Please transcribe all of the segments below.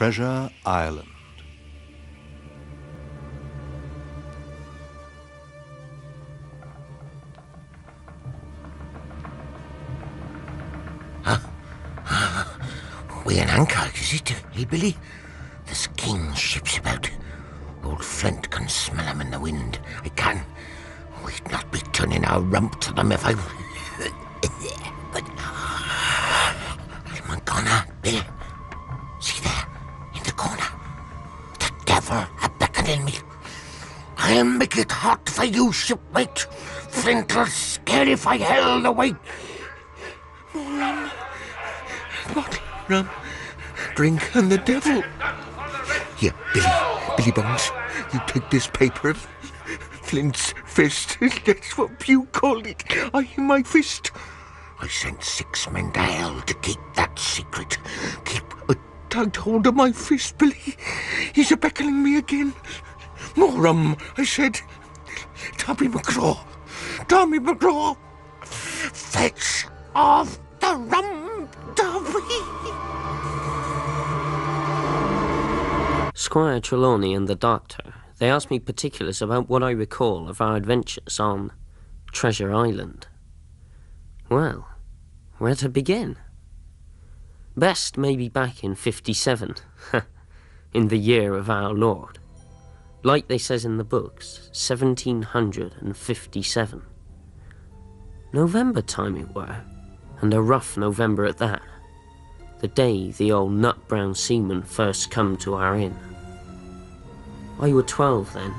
Treasure Island. We're in anchor, is it, eh, Billy? There's king's ships about. Old Flint can smell 'em in the wind. I can. We'd not be turning our rump to them if I... But... I'm gonna, Bill. See there, in the corner. The devil a-beckoning me. I'll make it hot for you, shipmate. Flint'll scare if I held the weight. More rum. Bottle rum. Drink and the devil. Here, Billy Bones, you take this paper. Flint's fist, that's what you called it. I in my fist. I sent 6 men to hell to keep that secret. Keep a tight hold of my fist, Billy. He's a-beckoning me again. More rum, I said. Tommy McGraw. Fetch off the rum, Tommy. Squire Trelawney and the doctor, they asked me particulars about what I recall of our adventures on Treasure Island. Well, where to begin? Best maybe back in 57, in the year of our Lord. Like they says in the books, 1757. November time it were, and a rough November at that. The day the old nut-brown seaman first come to our inn. I were 12 then.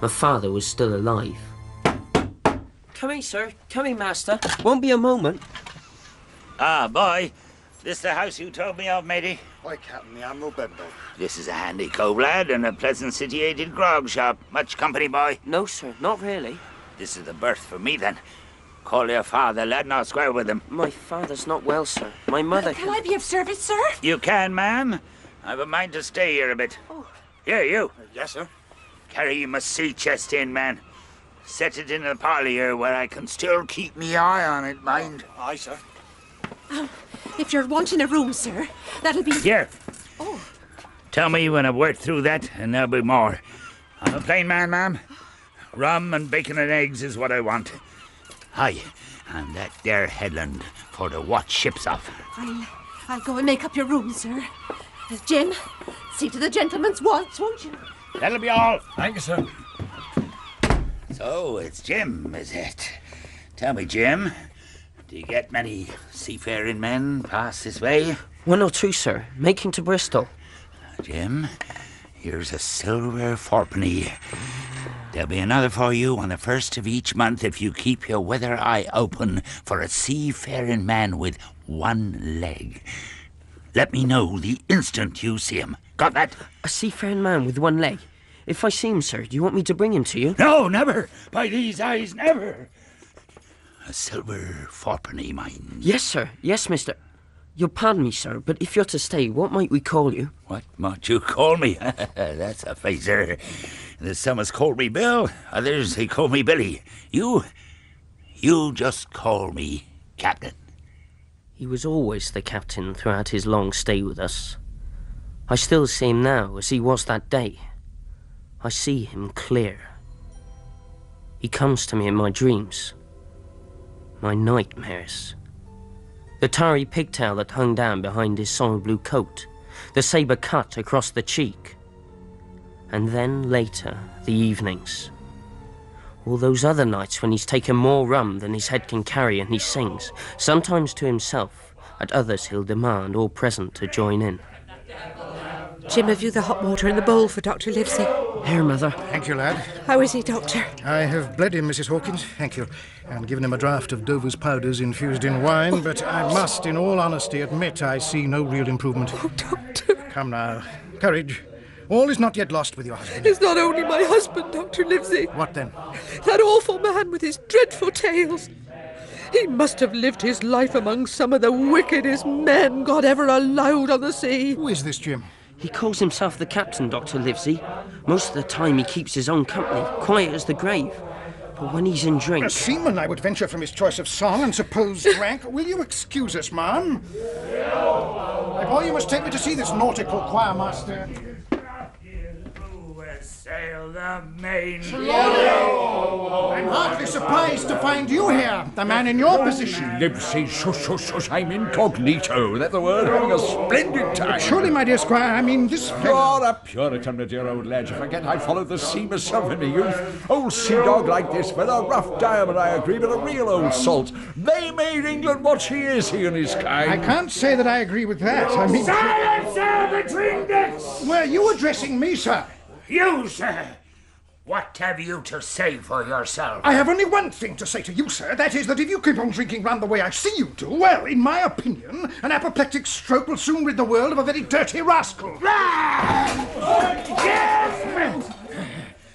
My father was still alive. Come in, sir. Come in, master. Won't be a moment. Ah, boy. This the house you told me of, matey? Why, Captain, the Admiral Bedwell. This is a handy cove, lad, and a pleasant situated grog shop. Much company, boy? No, sir, not really. This is the berth for me, then. Call your father, lad, and I'll square with him. My father's not well, sir. My mother Can I be of service, sir? You can, ma'am. I've a mind to stay here a bit. Oh. Here, you. Yes, sir. Carry my sea chest in, man. Set it in the parlour here where I can still keep me eye on it, mind. Aye, sir. If you're wanting a room, sir, that'll be... Here. Oh. Tell me when I've worked through that, and there'll be more. I'm a plain man, ma'am. Rum and bacon and eggs is what I want. Aye, and that there headland for to watch ships off. I'll go and make up your room, sir. Jim, see to the gentleman's wants, won't you? That'll be all. Thank you, sir. So, it's Jim, is it? Tell me, Jim, do you get many seafaring men pass this way? 1 or 2, sir. Making to Bristol. Jim, here's a silver fourpenny. There'll be another for you on the 1st of each month if you keep your weather eye open for a seafaring man with 1 leg. Let me know the instant you see him. Got that? A seafaring man with 1 leg. If I see him, sir, do you want me to bring him to you? No, never. By these eyes, never. A silver fourpenny, mind. Yes, sir. Yes, mister. You'll pardon me, sir, but if you're to stay, what might we call you? What might you call me? That's a facer. Some has called me Bill, others they call me Billy. You just call me Captain. He was always the captain throughout his long stay with us. I still see him now as he was that day. I see him clear. He comes to me in my dreams, my nightmares. The tarry pigtail that hung down behind his soil blue coat, the sabre cut across the cheek. And then later, the evenings. All those other nights when he's taken more rum than his head can carry and he sings, sometimes to himself, at others he'll demand all present to join in. Jim, have you the hot water in the bowl for Dr. Livesey? Here, Mother. Thank you, lad. How is he, Doctor? I have bled him, Mrs. Hawkins. Thank you. And given him a draught of Dover's powders infused in wine, but I must, in all honesty, admit I see no real improvement. Oh, Doctor. Come now. Courage. All is not yet lost with your husband. It's not only my husband, Dr. Livesey. What then? That awful man with his dreadful tales. He must have lived his life among some of the wickedest men God ever allowed on the sea. Who is this, Jim? He calls himself the captain, Dr. Livesey. Most of the time he keeps his own company, quiet as the grave. But when he's in drink... A seaman, I would venture, from his choice of song and supposed rank. Will you excuse us, ma'am? boy. You must take me to see this nautical choir master. Sail the main. I'm hardly surprised to find you here, the man in your position. Libsy, shush, I'm incognito. Is that the word? Having a splendid time. Surely, my dear squire, I mean this fellow. You're a Puritan, my dear old lad. You forget I followed the sea myself in my youth. Old sea dog like this, with a rough diamond, I agree, but a real old salt. They made England what she is, he and his kind. I can't say that I agree with that. I mean... Silence, sir, between decks! Were you addressing me, sir? You, sir! What have you to say for yourself? I have only one thing to say to you, sir. That is that if you keep on drinking round the way I see you do, well, in my opinion, an apoplectic stroke will soon rid the world of a very dirty rascal. Yes!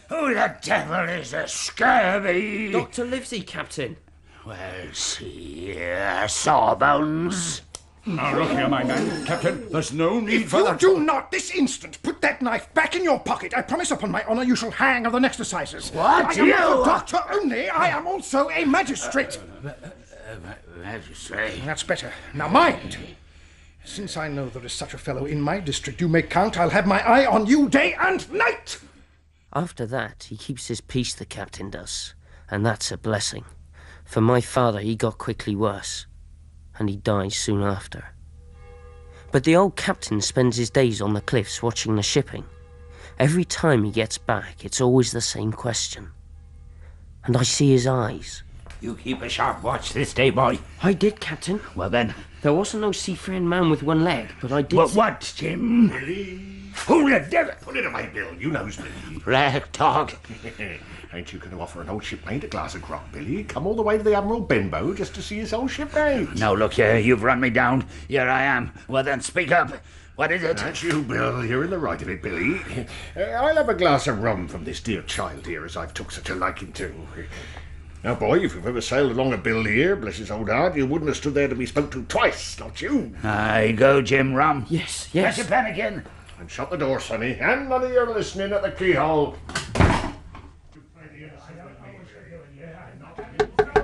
Who the devil is a scurvy? Dr. Livesey, Captain. Well, see here, Sawbones. Now, look here, my man. Captain, there's no need If for you that. do not this instant put that knife back in your pocket, I promise upon my honour you shall hang of the next assizes. What? I am not a doctor only, I am also a magistrate. Magistrate. That's better. Now mind, since I know there is such a fellow in my district you may count, I'll have my eye on you day and night. After that, he keeps his peace, the captain does, and that's a blessing. For my father, he got quickly worse, and he dies soon after. But the old captain spends his days on the cliffs watching the shipping. Every time he gets back, it's always the same question. And I see his eyes. You keep a sharp watch this day, boy. I did, Captain. Well then. There wasn't no seafaring man with one leg, but I did... But what, Jim? Billy? Who the devil? Put it away, Bill. You knows me. Black dog. Ain't you going to offer an old shipmate a glass of grog, Billy? Come all the way to the Admiral Benbow just to see his old shipmate. Now look here, you've run me down. Here I am. Well then, speak up. What is it? That's you, Bill. You're in the right of it, Billy. I'll have a glass of rum from this dear child here, as I've took such a liking to. Now, boy, if you've ever sailed along a Bill here, bless his old heart, you wouldn't have stood there to be spoke to twice, not you. I go, Jim Rum. Yes. Press your pen again. And shut the door, sonny, and none of your listening at the keyhole.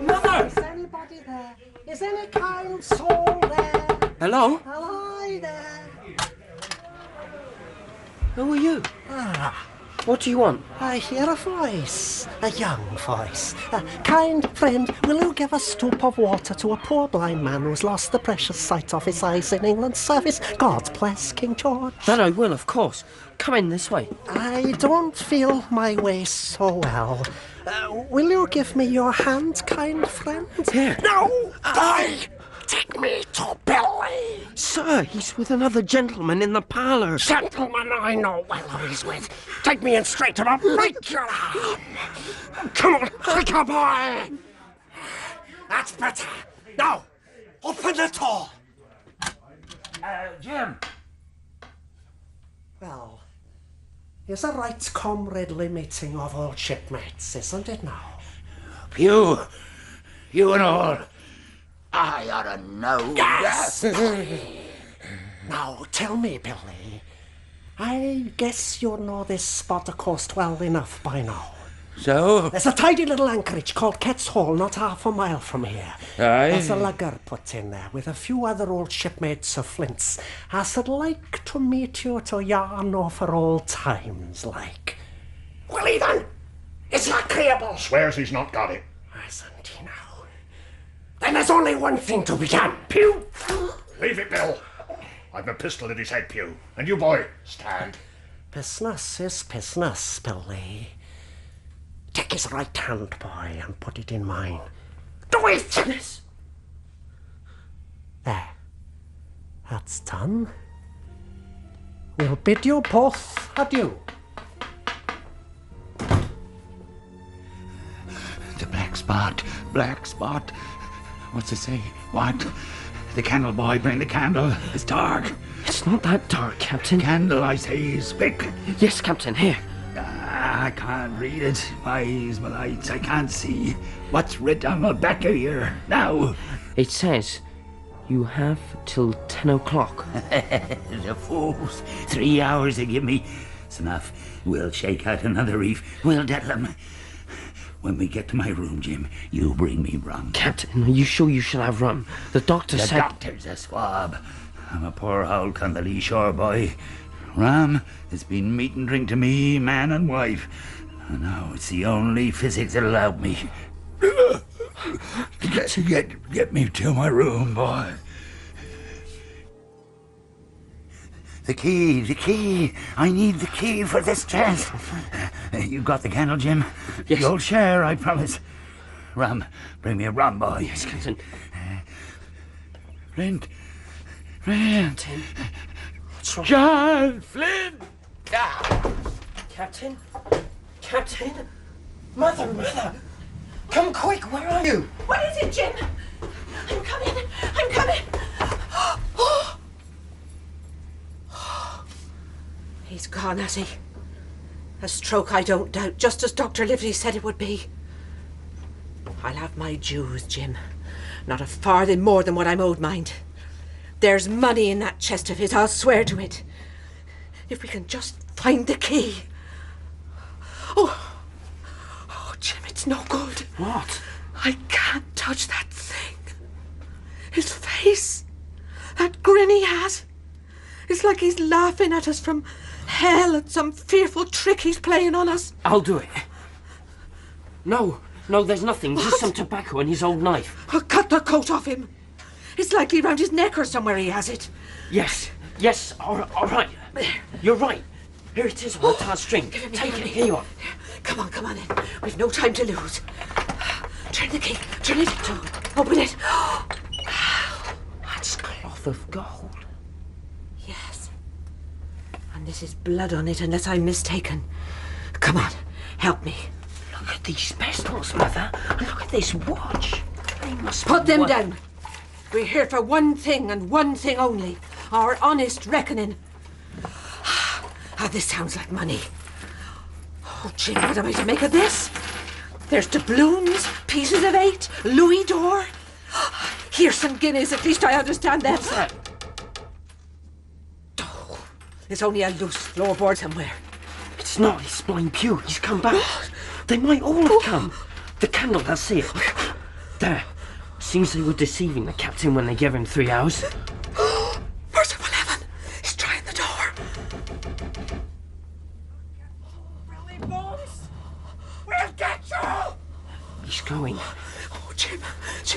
Mother! Is anybody there? Is any kind soul there? Hello? Hello there. Who are you? What do you want? I hear a voice, a young voice. Kind friend, will you give a stoup of water to a poor blind man who's lost the precious sight of his eyes in England's service? God bless King George. That I will, of course. Come in this way. I don't feel my way so well. Will you give me your hand, kind friend? Here. No! Die! Take me to Billy! Sir, he's with another gentleman in the parlour. Gentleman I know well who he's with. Take me in straight and I'll break your arm. Come on, quicker, boy. That's better. Now, open the door. Jim. Well, here's a right comradely meeting of old shipmates, isn't it now? You and all. I ought to know. Yes! Now, tell me, Billy. I guess you know this spot of coast well enough by now. So? There's a tidy little anchorage called Kett's Hole, not half a mile from here. Aye. There's a lugger put in there with a few other old shipmates of Flint's. I should like to meet you to yarn over old times, like. Well, then, is he agreeable? Swears he's not got it. Isn't he now? Then there's only one thing to be done. Pew! Leave it, Bill. I've a pistol at his head, Pew. And you, boy, stand. Business is business, Billy. Take his right hand, boy, and put it in mine. Do it! Yes. There. That's done. We'll bid you both adieu. The black spot. What's it say? What? The candle, boy, bring the candle. It's dark. It's not that dark, Captain. Candle, I say, speak. Yes, Captain, here. I can't read it. My eyes, my lights, I can't see. What's written on the back of here now? It says, you have till 10 o'clock. The fools. 3 hours they give me. It's enough. We'll shake out another reef. We'll dead them. When we get to my room, Jim, you bring me rum. Captain, are you sure you shall have rum? The doctor The said... doctor's a swab. I'm a poor hulk on the lee shore, boy. Ram has been meat and drink to me, man and wife. And now it's the only physic that'll help me. Get me to my room, boy. The key. I need the key for this chest. You got the candle, Jim? Yes. You'll share, I promise. Rum. Bring me a rum, boy. Yes, Captain. Flint. Captain. What's wrong? John Flint! Captain? Captain? Mother! Come quick, where are you? What is it, Jim? I'm coming. He's gone, has he? A stroke, I don't doubt, just as Dr. Lively said it would be. I'll have my dues, Jim. Not a farthing more than what I'm owed, mind. There's money in that chest of his, I'll swear to it. If we can just find the key. Oh, Jim, it's no good. What? I can't touch that thing. His face, that grin he has, it's like he's laughing at us from hell at some fearful trick he's playing on us. I'll do it. No, there's nothing. Just some tobacco and his old knife. I'll cut the coat off him. It's likely round his neck or somewhere he has it. Yes, all right. You're right. Here it is on the tar string. Take it, here you are. Come on in. We've no time to lose. Turn the key. Turn it. Open it. That's cloth of gold. Yes. And this is blood on it, unless I'm mistaken. Come on, help me. Look at these pistols, Mother. And look at this watch. They must Put be them worth- down. We're here for one thing and one thing only. Our honest reckoning. This sounds like money. Oh, Jim, what am I to make of this? There's doubloons, pieces of 8, louis d'or. Here's some guineas, at least I understand them. What's that? Oh, it's only a loose floorboard somewhere. It's not. It's Blind Pew. He's come back. They might all have come. The candle, I'll see it. There. Seems they were deceiving the captain when they gave him 3 hours. Merciful heaven! He's trying the door. Billy Bones! We'll get you! He's going. Oh, Jim,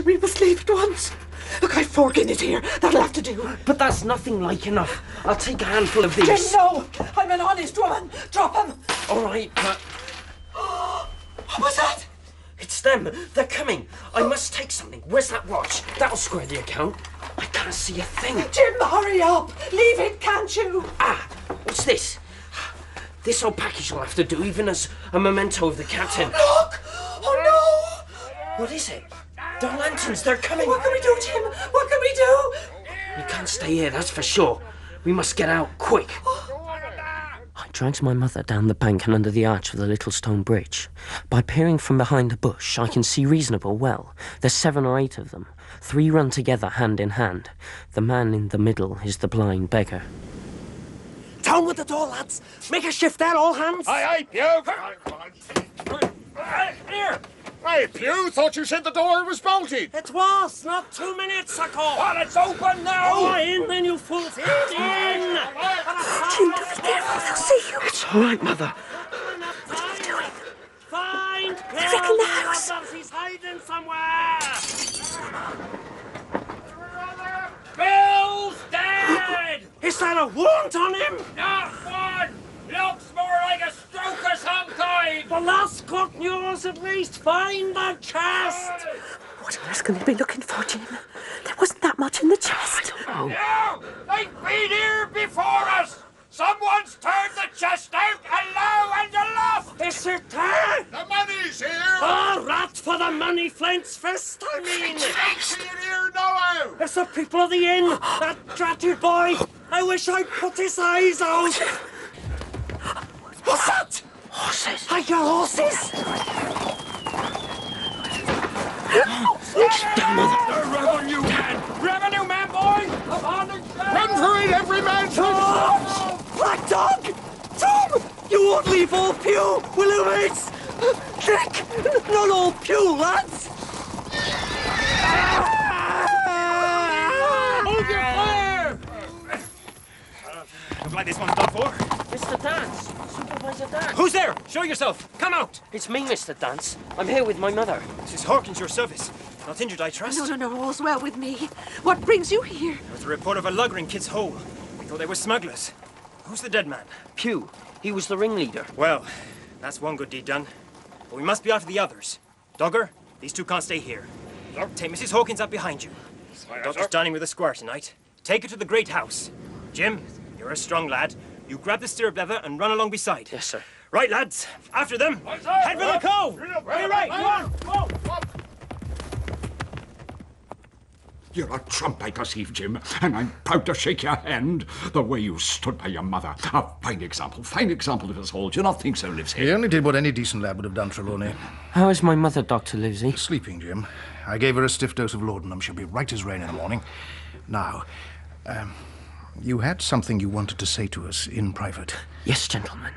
we must leave at once. Look, I've 4 guineas here. That'll have to do. But that's nothing like enough. I'll take a handful of these. Jim, no! I'm an honest woman. Drop him. All right, but What was that? it's them. They're coming. I must take something. Where's that watch? That'll square the account. I can't see a thing. Jim, hurry up. Leave it, can't you? What's this? This old package will have to do, even as a memento of the captain. Look! Oh, no! What is it? They're lanterns. They're coming. What can we do, Jim? What can we do? We can't stay here, that's for sure. We must get out, quick. I dragged my mother down the bank and under the arch of the little stone bridge. By peering from behind a bush, I can see reasonable well. There's 7 or 8 of them. 3 run together hand in hand. The man in the middle is the blind beggar. Down with the door, lads! Make a shift there, all hands! Aye, Pew! Here! Hey, Pew, thought you said the door was bolted. It was, not 2 minutes ago! Well, it's open now! Oh, in then, you fools! In! Jim, do be careful. They'll see you. It's all right, Mother. What are you doing? Find I reckon the house. Brothers, he's hiding somewhere! Bill's dead! Is that a wound on him? Not one! Looks more like a stroke of some kind! Well, that's good news at least. Find the chest! What on earth can they be looking for, Jim? There wasn't that much in the chest. Oh, No! They've been here before us! Someone's turned the chest out alow and aloft! Is it there? The money's here! Oh, rat for the money, Flint's fist, I mean! See it here now! It's the people of the inn! That dratted boy! I wish I'd put his eyes out! What's that? horses. Are your horses? Keep down, Mother. The revenue man, boy! Upon the run for it, every man! Black dog! Tom! You won't leave old Pew, will you, mates? Nick! Not old Pew, lads! Hold your fire! Look like this one's done for. Mr. Dance! Supervisor Dance! Who's there? Show yourself. Come out. It's me, Mr. Dance. I'm here with my mother. Mrs. Hawkins, your service. Not injured, I trust? No, all's well with me. What brings you here? There was a report of a lugger in Kidd's Hole. We thought they were smugglers. Who's the dead man? Pew. He was the ringleader. Well, that's one good deed done. But we must be after the others. Dogger, these two can't stay here. Take Mrs. Hawkins up behind you. The doctor's dining with the squire tonight. Take her to the great house. Jim, you're a strong lad. You grab the stirrup leather and run along beside. Yes, sir. Right, lads. After them. Head for the cove. Very right. Go on. You're a trump, I perceive, Jim, and I'm proud to shake your hand. The way you stood by your mother. A fine example of us all. Do you not think so, Livesey? He only did what any decent lad would have done, Trelawney. How is my mother, Dr. Livesey? Sleeping, Jim. I gave her a stiff dose of laudanum. She'll be right as rain in the morning. Now, you had something you wanted to say to us in private. Yes, gentlemen.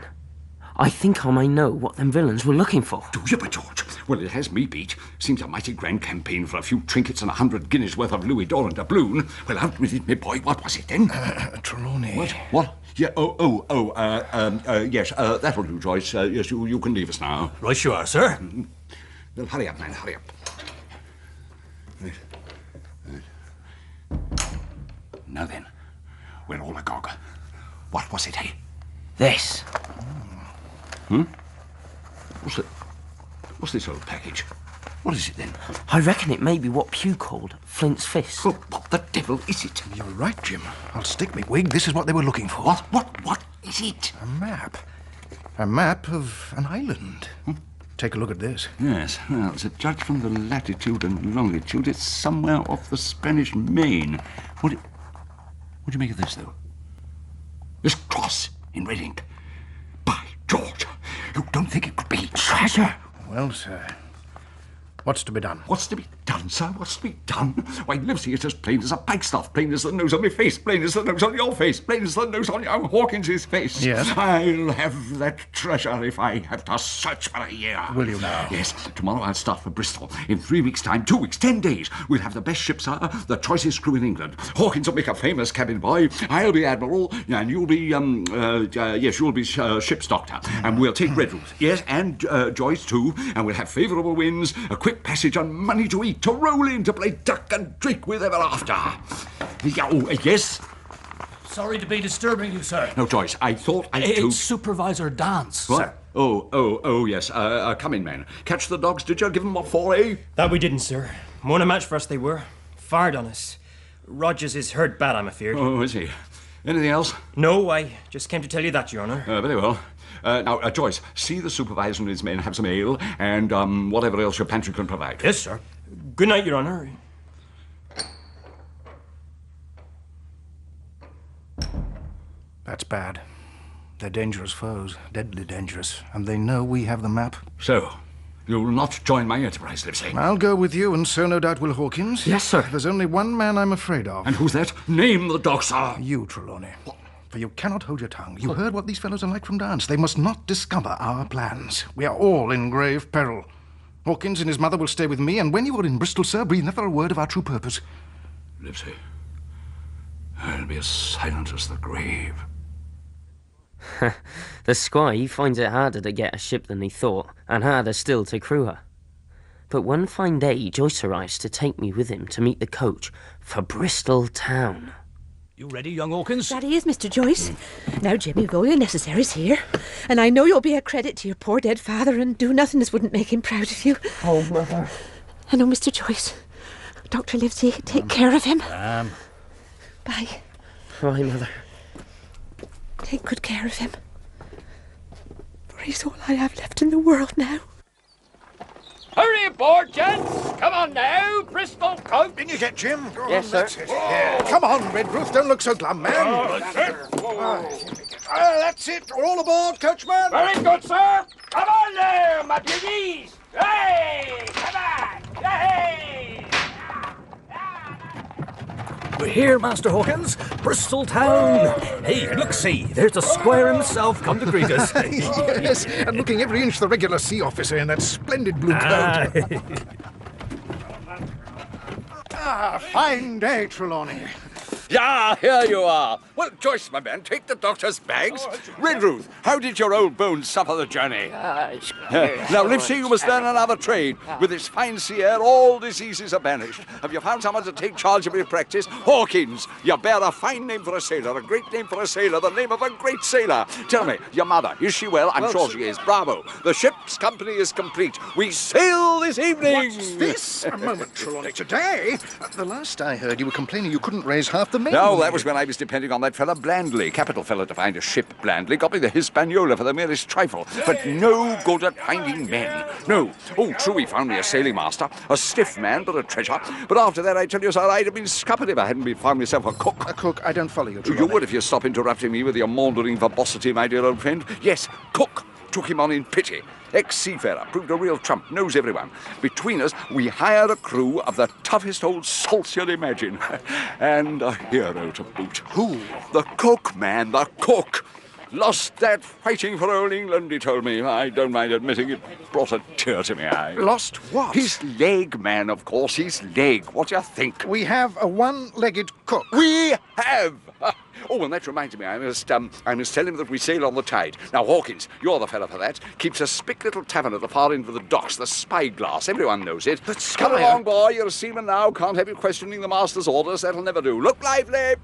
I think I may know what them villains were looking for. Do you, by George? Well, it has me beat. Seems a mighty grand campaign for a few trinkets and 100 guineas worth of Louis d'Or and doubloon. Well, out with it, me boy. What was it then? Trelawney. What? Yeah, yes, that'll do, Joyce. Yes, you can leave us now. Right you are, sir. Well, hurry up, man, hurry up. Right. Now then, we're all agog. What was it, eh? This. What's this old package? What is it, then? I reckon it may be what Pew called Flint's Fist. Well, what the devil is it? You're right, Jim. I'll stick me wig. This is what they were looking for. What is it? A map. A map of an island. Take a look at this. Yes, well, to judge from the latitude and longitude, it's somewhere off the Spanish Main. What do you make of this, though? This cross in red ink. By George, you don't think it could be treasure? Well, sir, what's to be done? What's to be done, sir? What's to be done? Why, Livesey, it's as plain as a pikestaff, plain as the nose on my face, plain as the nose on your face, plain as the nose on young Hawkins's face. Yes? I'll have that treasure if I have to search for a year. Will you now? Yes. Tomorrow I'll start for Bristol. In 3 weeks' time, 2 weeks, 10 days, we'll have the best ship, sir, the choicest crew in England. Hawkins will make a famous cabin boy. I'll be admiral, and you'll be, you'll be ship's doctor. And we'll take Red Ruth, yes, and Joyce too, and we'll have favourable winds, a quick passage and money to eat, to roll in, to play duck and drink with ever after. Yes? Sorry to be disturbing you, sir. No, Joyce, I thought It's Supervisor Dance, what? sir. Oh, yes. Come in, man. Catch the dogs, did you? Give them what for, eh? That we didn't, sir. More than a match for us they were. Fired on us. Rogers is hurt bad, I'm afeard. Oh, is he? Anything else? No, I just came to tell you that, Your Honour. Very well. Now, Joyce, see the supervisor and his men have some ale and whatever else your pantry can provide. Yes, sir. Good night, Your Honour. That's bad. They're dangerous foes, deadly dangerous, and they know we have the map. So, you'll not join my enterprise, Livesey? I'll go with you, and so no doubt will Hawkins. Yes, sir. There's only one man I'm afraid of. And who's that? Name the dog, sir. You, Trelawney. For you cannot hold your tongue. You heard what these fellows are like from Dance. They must not discover our plans. We are all in grave peril. Hawkins and his mother will stay with me, and when you are in Bristol, sir, breathe never a word of our true purpose. Livesey, I'll be as silent as the grave. The squire, he finds it harder to get a ship than he thought, and harder still to crew her. But one fine day, Joyce arrives to take me with him to meet the coach for Bristol town. You ready, young Hawkins? That he is, Mr. Joyce. Now, Jim, you've all your necessaries here, and I know you'll be a credit to your poor dead father and do nothing as wouldn't make him proud of you. Oh, Mother. And oh, Mr. Joyce, Dr. Livesey, take care of him. Bye. Bye, Mother. Take good care of him. For he's all I have left in the world now. Hurry aboard, gents! Come on now, Bristol Coach! Didn't you get Jim? Go Yes, on, sir. That's it. Yeah. Come on, Red Ruth, don't look so glum, man. That's it. All aboard, coachman. Very good, sir! Come on now, my beauties! Hey! Come on! Hey! We're here, Master Hawkins. Bristol town. Hey, look, see, there's the squire himself come to greet us. Yes, and looking every inch the regular sea officer in that splendid blue coat. Fine day, Trelawney. Yeah, here you are. Well, Joyce, my man, take the doctor's bags. Redruth, how did your old bones suffer the journey? Now, Livesey, you must learn another trade. With this fine sea air, all diseases are banished. Have you found someone to take charge of your practice? Hawkins, you bear a fine name for a sailor, a great name for a sailor, the name of a great sailor. Tell me, your mother, is she well? I'm sure she is. Bravo. The ship's company is complete. We sail this evening. What's this? A moment, Trelawney. Today? The last I heard, you were complaining you couldn't raise half the men. No, that was when I was depending on that fella Blandley. Capital fella to find a ship, Blandley. Got me the Hispaniola for the merest trifle. But no good at finding men. No. Oh, true, he found me a sailing master. A stiff man, but a treasure. But after that, I tell you, sir, I'd have been scuppered if I hadn't found myself a cook. A cook? I don't follow you, Trelawney. You would if you stop interrupting me with your maundering verbosity, my dear old friend. Yes, cook. Took him on in pity. Ex-seafarer, proved a real trump, knows everyone. Between us, we hired a crew of the toughest old salts you'd imagine. And a hero to boot. Who? The cook, man, the cook. Lost that fighting for old England, he told me. I don't mind admitting it brought a tear to my eye. Lost what? His leg, man, of course, his leg. What do you think? We have a one-legged cook. We have! Oh, and that reminds me, I must tell him that we sail on the tide. Now, Hawkins, you're the fella for that. Keeps a spick little tavern at the far end of the docks, the Spyglass. Everyone knows it. But Come along, boy, you're a seaman now. Can't have you questioning the master's orders. That'll never do. Look lively!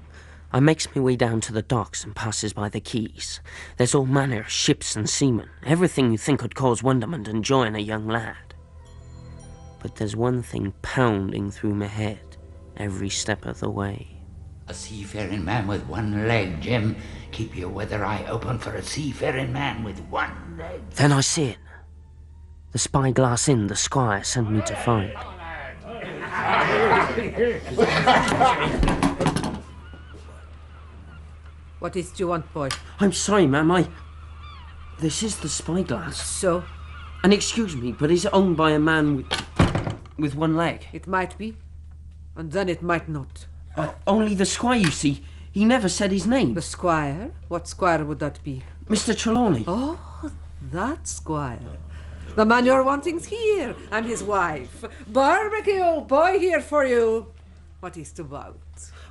I makes my way down to the docks and passes by the quays. There's all manner of ships and seamen, everything you think could cause wonderment and joy in a young lad. But there's one thing pounding through my head every step of the way. A seafaring man with one leg, Jim. Keep your weather eye open for a seafaring man with one leg. Then I see it. The Spyglass Inn the squire sent me to find. What is it you want, boy? I'm sorry, ma'am, This is the Spyglass. So? And excuse me, but is it owned by a man with one leg? It might be, and then it might not. Only the squire, you see. He never said his name. The squire? What squire would that be? Mr. Trelawney. Oh, that squire. The man you're wanting's here. I'm his wife. Barbecue, boy here for you. What is it about?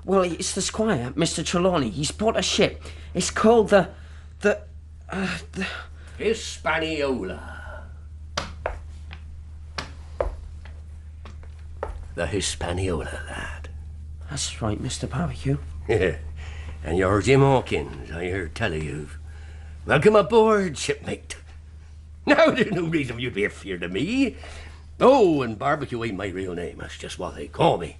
Well, it's the squire, Mr. Trelawney. He's bought a ship. It's called the Hispaniola. The Hispaniola, lad. That's right, Mr. Barbecue. Yeah, and you're Jim Hawkins, I hear tell of you. Welcome aboard, shipmate. Now, there's no reason you'd be afeard of me. Oh, and Barbecue ain't my real name. That's just what they call me.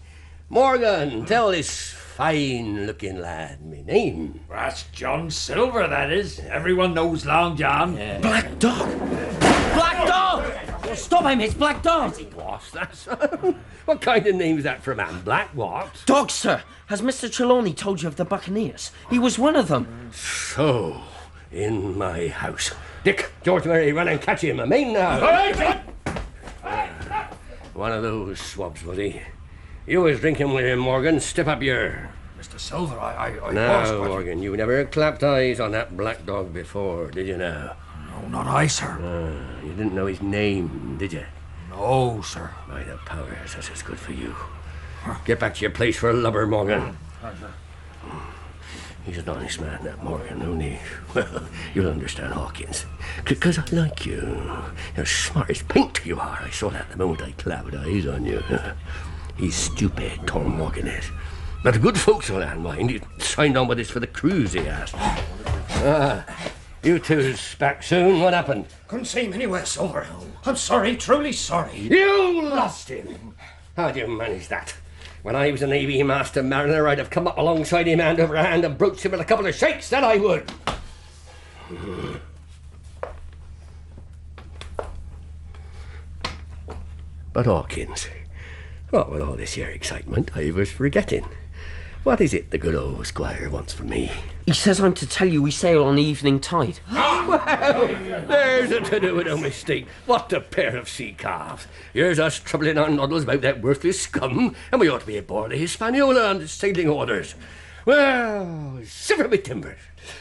Morgan, tell this fine-looking lad me name. That's John Silver, that is. Everyone knows Long John. Black Dog! Black Dog! Stop him, it's Black Dog! What's that? What kind of name's that for a man? Black what? Dog, sir! Has Mr. Trelawney told you of the Buccaneers? He was one of them. So, in my house. Dick, George Murray, run and catch him. I'm in now. One of those swabs, was he? You was drinking with him, Morgan. Step up your... Mr. Silver, I now, was, but... Morgan, you never clapped eyes on that black dog before, did you now? No, not I, sir. You didn't know his name, did you? No, sir. By the powers, this is good for you. Get back to your place for a lubber, Morgan. He's an honest man, that Morgan, only, well, you'll understand, Hawkins. Because I like you. You're smart as paint, you are. I saw that the moment I clapped eyes on you. He's stupid, Tom Morgan is. But the good folks will land, mind. He signed on with us for the cruise, he asked. You two's back soon. What happened? Couldn't see him anywhere, Silver. I'm sorry, truly sorry. You lost him. How'd you manage that? When I was a Navy master mariner, I'd have come up alongside him hand over hand and broached him with a couple of shakes, that I would. But Hawkins, what with all this here excitement, I was forgetting. What is it the good old squire wants from me? He says I'm to tell you we sail on the evening tide. Well, there's a to-do with a mistake. What a pair of sea calves. Here's us troubling our noddles about that worthless scum, and we ought to be aboard the Hispaniola under sailing orders. Well, shiver me timbers.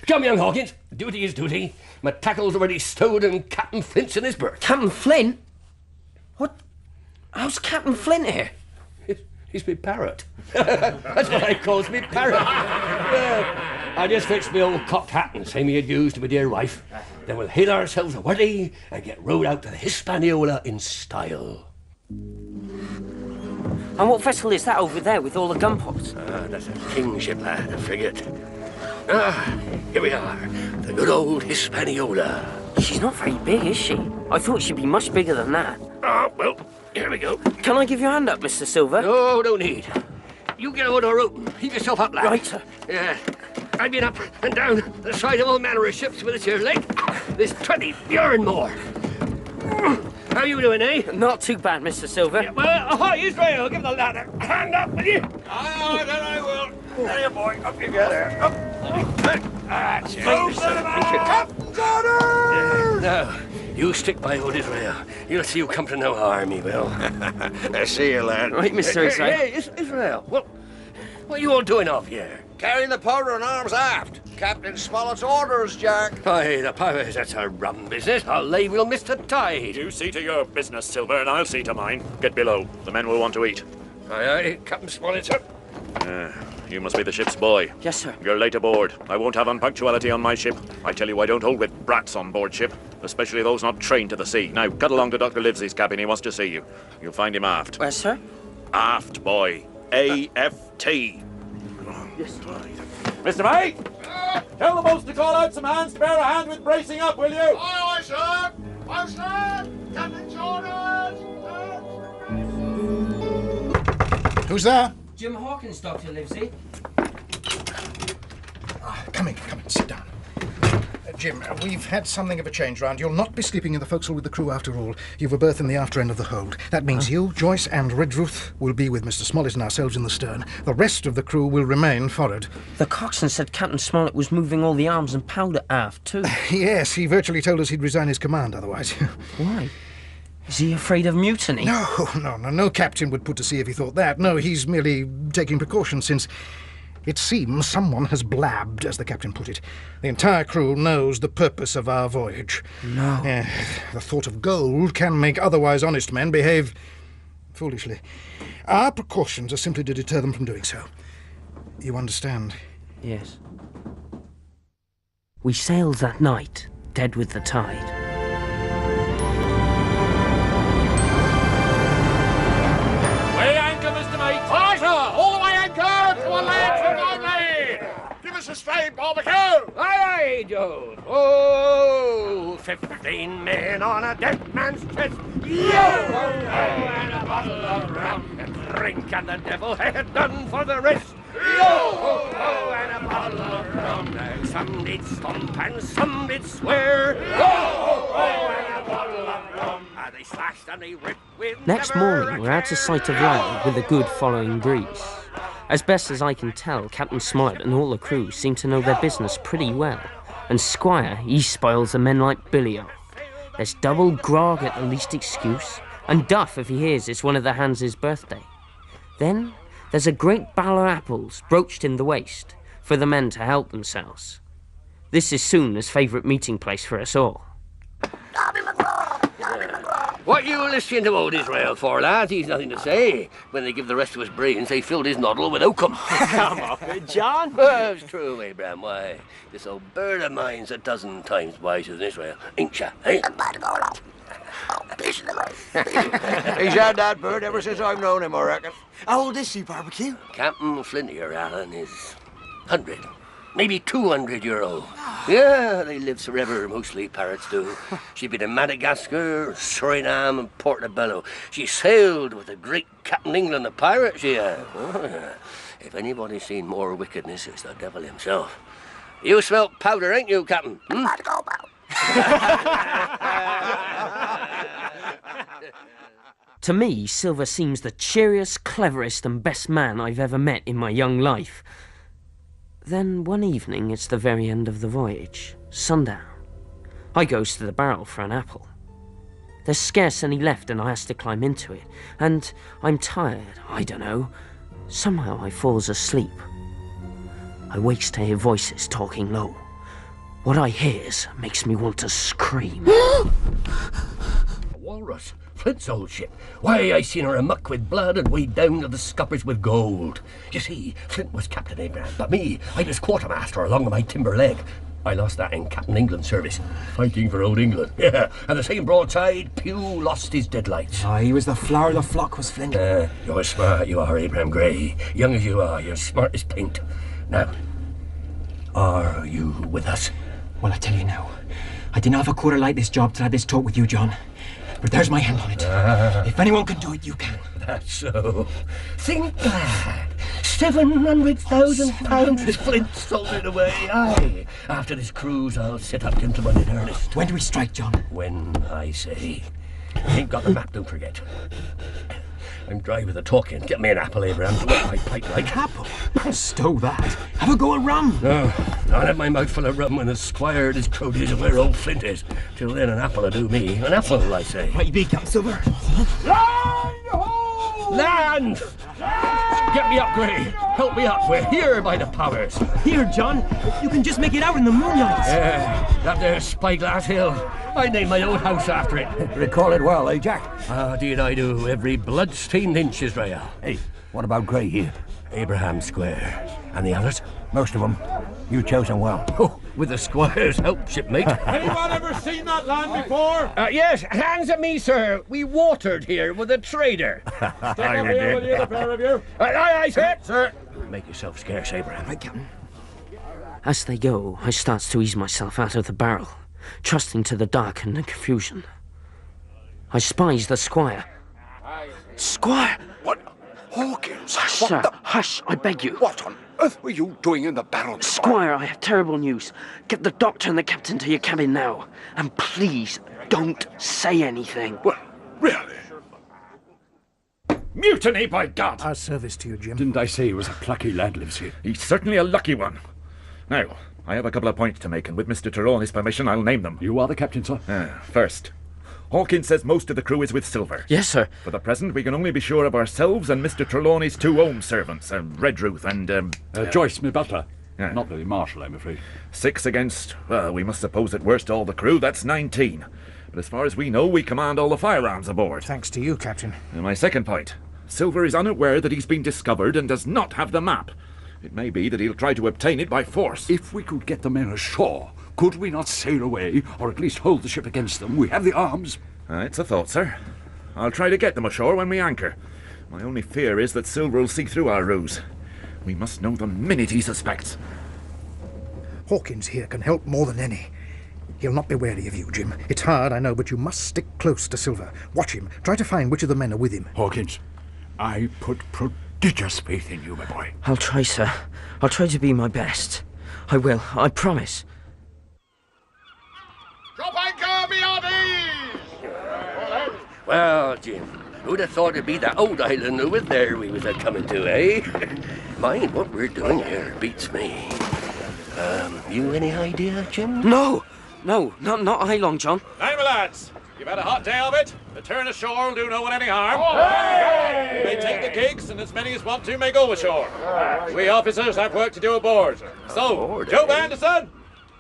Come, young Hawkins, duty is duty. My tackle's already stowed and Captain Flint's in his berth. Captain Flint? What? How's Captain Flint here? He's me parrot. That's what I calls me parrot. I just fixed me old cocked hat and same he had used to my dear wife. Then we'll hail ourselves a worthy and get rowed out to the Hispaniola in style. And what vessel is that over there with all the gun pots? That's a kingship, lad, a frigate. Here we are, the good old Hispaniola. She's not very big, is she? I thought she'd be much bigger than that. Well, here we go. Can I give you a hand up, Mr. Silver? No, no need. You get over the rope. Heave yourself up, lad. Right, sir. Yeah. I've been up and down the side of all manner of ships with this here leg. There's 20 yarn more. How you doing, eh? Not too bad, Mr. Silver. Yeah, well, ahoy, Israel. Give the lad a hand up, will you? Aye, then I will. There you, boy. Up you get there. Up. That's it. Captain's orders! Now, you stick by old Israel. You'll see you come to no harm, he will. I see you, lad. Right, Mr. Israel. Hey, Israel. What are you all doing off here? Carrying the powder and arms aft. Captain Smollett's orders, Jack. Aye, the powers, that's a rum business. I'll lay we'll miss the tide. You see to your business, Silver, and I'll see to mine. Get below. The men will want to eat. Aye, aye, Captain Smollett, sir. You must be the ship's boy. Yes, sir. You're late aboard. I won't have unpunctuality on my ship. I tell you, I don't hold with brats on board ship, especially those not trained to the sea. Now, cut along to Dr. Livesey's cabin. He wants to see you. You'll find him aft. Where, sir? Aft, boy. A-F-T. Yes. Mr. Mate! Tell the boats to call out some hands. Spare a hand with bracing up, will you? Aye, aye, sir. Aye, sir. Captain's orders. Who's there? Jim Hawkins, Dr. Livesey. Come in, sit down. Jim, we've had something of a change round. You'll not be sleeping in the forecastle with the crew after all. You've a berth in the after end of the hold. That means you, Joyce and Redruth will be with Mr. Smollett and ourselves in the stern. The rest of the crew will remain forward. The coxswain said Captain Smollett was moving all the arms and powder aft, too. Yes, he virtually told us he'd resign his command otherwise. Why? Is he afraid of mutiny? No captain would put to sea if he thought that. No, he's merely taking precautions since it seems someone has blabbed, as the captain put it. The entire crew knows the purpose of our voyage. No. The thought of gold can make otherwise honest men behave foolishly. Our precautions are simply to deter them from doing so. You understand? Yes. We sailed that night, dead with the tide. Weigh anchor, Mr. Mate! Aye, sir. All the way anchor to a land from Longley. Give us a straight barbecue. Aye, aye, Joe. Oh, 15 men on a dead man's chest. Yo! And a bottle of rum. And drink and the devil had done for the rest. Yo! And a bottle of rum. Now some did stomp and some did swear. Yo! And a bottle of rum. And they slashed and they ripped with Next morning, we're out of sight of land with a good following breeze. As best as I can tell, Captain Smollett and all the crew seem to know their business pretty well. And Squire, he spoils the men like Billy off. There's double grog at the least excuse, and duff if he hears it's one of the hands' birthday. Then there's a great barrel of apples broached in the waist for the men to help themselves. This is Soon's favourite meeting place for us all. What you listening to old Israel for, lad? He's nothing to say. When they give the rest of his brains, they filled his noddle with oakum. Come off it, John. Well, it's true, Abraham. Why, this old bird of mine's a dozen times wiser than Israel, ain't ya? Eh? He's had that bird ever since I've known him, I reckon. How old is she, Barbecue? Captain Flint here, Alan, is 100, maybe 200-year-old. Yeah, they live forever, mostly parrots do. She's been in Madagascar, Suriname, and Portobello. She sailed with the great Captain England, the pirate, she had. Oh, yeah. If anybody's seen more wickedness, it's the devil himself. You smell powder, ain't you, Captain? Hmm? To me, Silver seems the cheeriest, cleverest and best man I've ever met in my young life. Then one evening, it's the very end of the voyage, sundown. I goes to the barrel for an apple. There's scarce any left and I has to climb into it. And I'm tired, I don't know. Somehow I falls asleep. I wakes to hear voices talking low. What I hears makes me want to scream. walrus. Flint's old ship. Why, I seen her amuck with blood and weighed down to the scuppers with gold. You see, Flint was Captain Abraham, but me, I was quartermaster along with my timber leg. I lost that in Captain England's service, fighting for old England. Yeah, and the same broadside, Pew lost his deadlights. Ah, he was the flower of the flock, was Flint. You're smart, you are, Abraham Grey. Young as you are, you're smart as paint. Now, are you with us? Well, I tell you now, I didn't have a quarter like this job till I had this talk with you, John. But there's my hand on it. If anyone can do it, you can. That's so. Think glad. £700,000 is Flint salted away. Aye. After this cruise, I'll set up gentlemen in earnest. When do we strike, John? When I say. Ain't got the map, don't forget. I'm dry with the talking. Get me an apple, Abraham. To wet my pipe like. Apple? Stow that. Have a go at rum. No, I'll have my mouth full of rum when the squire and his cronies of where old Flint is. Till then, an apple'll do me. An apple, I say. Right, you be, Captain Silver. Land ho! Land! Get me up, Grey. Help me up. We're here by the powers. Here, John. You can just make it out in the moonlight. That there Spyglass Hill. I named my old house after it. Recall it well, eh, Jack? Ah, did I do. Every blood-stained inch, Israel. Hey, what about Grey here? Abraham Square. And the others? Most of them. You chose them well. Oh, with the squire's help, shipmate. Anyone ever seen that land before? Yes, hands at me, sir. We watered here with a trader. Step up here with the other pair of you. Aye, sir. Sir. Make yourself scarce, Abraham. Right, Captain. As they go, I start to ease myself out of the barrel, trusting to the dark and the confusion. I spies the squire. Squire! What? Hawkins! Hush, sir. Hush, I beg you. What on earth were you doing in the barrel? Squire, I have terrible news. Get the doctor and the captain to your cabin now. And please, don't say anything. Well, really? Mutiny, by God! Our service to you, Jim. Didn't I say he was a plucky lad lives here? He's certainly a lucky one. Now, I have a couple of points to make, and with Mr. Trelawney's permission, I'll name them. You are the captain, sir? First, Hawkins says most of the crew is with Silver. Yes, sir. For the present, we can only be sure of ourselves and Mr. Trelawney's two home servants, Redruth and... Joyce, my butler. Yeah. Not Lily Marshall, I'm afraid. 6 against, well, we must suppose at worst all the crew, that's 19. But as far as we know, we command all the firearms aboard. Thanks to you, Captain. And my second point, Silver is unaware that he's been discovered and does not have the map. It may be that he'll try to obtain it by force. If we could get the men ashore, could we not sail away, or at least hold the ship against them? We have the arms. It's a thought, sir. I'll try to get them ashore when we anchor. My only fear is that Silver will see through our ruse. We must know the minute he suspects. Hawkins here can help more than any. He'll not be wary of you, Jim. It's hard, I know, but you must stick close to Silver. Watch him. Try to find which of the men are with him. Hawkins, I put prodigious faith in you, my boy. I'll try, sir. I'll try to be my best. I will, I promise. Drop anchor, me hearties! Well, Jim, who'd have thought it'd be the old island over there we was a-coming to, eh? Mind, what we're doing here beats me. You any idea, Jim? No, not I, Long John. Hey, my lads, you've had a hot day of it. A turn ashore will do no one any harm. Hey! You may take the gigs, and as many as want to may go ashore. We officers have work to do aboard. So, Joe Anderson,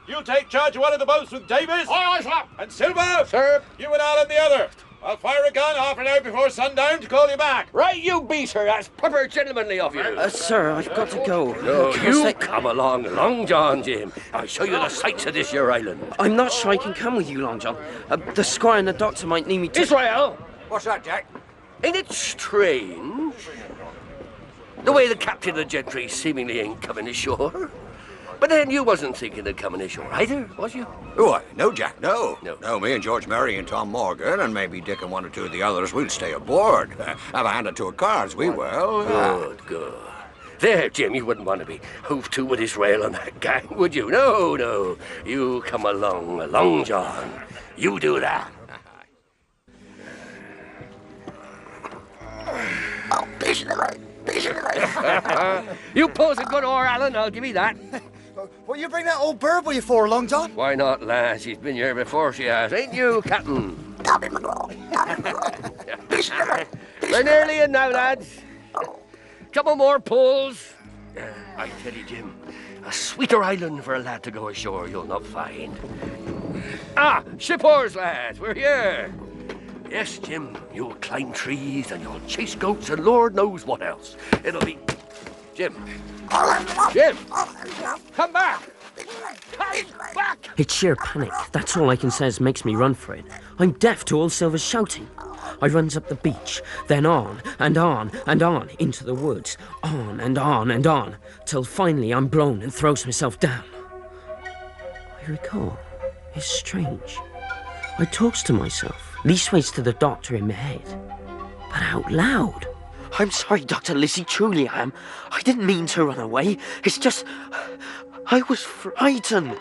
you take charge of one of the boats with Davis. Aye, sir. And Silver, sir, you and Alan the other. I'll fire a gun half an hour before sundown to call you back. Right, you be, sir. That's proper gentlemanly of you. Sir, I've got to go. No, you come along, Long John, Jim. I'll show you the sights of this your island. I'm not sure I can come with you, Long John. The squire and the doctor might need me to... Israel! What's that, Jack? Ain't it strange? The way the captain of the gentry seemingly ain't coming ashore. But then you wasn't thinking of coming ashore either, was you? Why, no, Jack, no. No, me and George Murray and Tom Morgan, and maybe Dick and one or two of the others, we'll stay aboard. Have a hand or two of cards, we will. Good. There, Jim, you wouldn't want to be hove to with Israel and that gang, would you? No. You come along, Long John. You do that. Oh, patiently. You pose a good oar, Alan, I'll give you that. What you bring that old bird with you for, Long John? Why not, lass? She's been here before, she has. Ain't you, Captain? Tommy McGraw. We're nearly in now, lads. Couple more pulls. I tell you, Jim, a sweeter island for a lad to go ashore you'll not find. Ship oars, lads, we're here. Yes, Jim, you'll climb trees and you'll chase goats and Lord knows what else. It'll be... Jim! Jim! Come back! Come back! It's sheer panic. That's all I can say as makes me run for it. I'm deaf to all Silver's shouting. I runs up the beach, then on and on and on into the woods, on and on and on, till finally I'm blown and throws myself down. I recall, it's strange. I talks to myself, leastways to the doctor in my head, but out loud. I'm sorry, Dr. Lizzie, truly I am. I didn't mean to run away. It's just... I was frightened.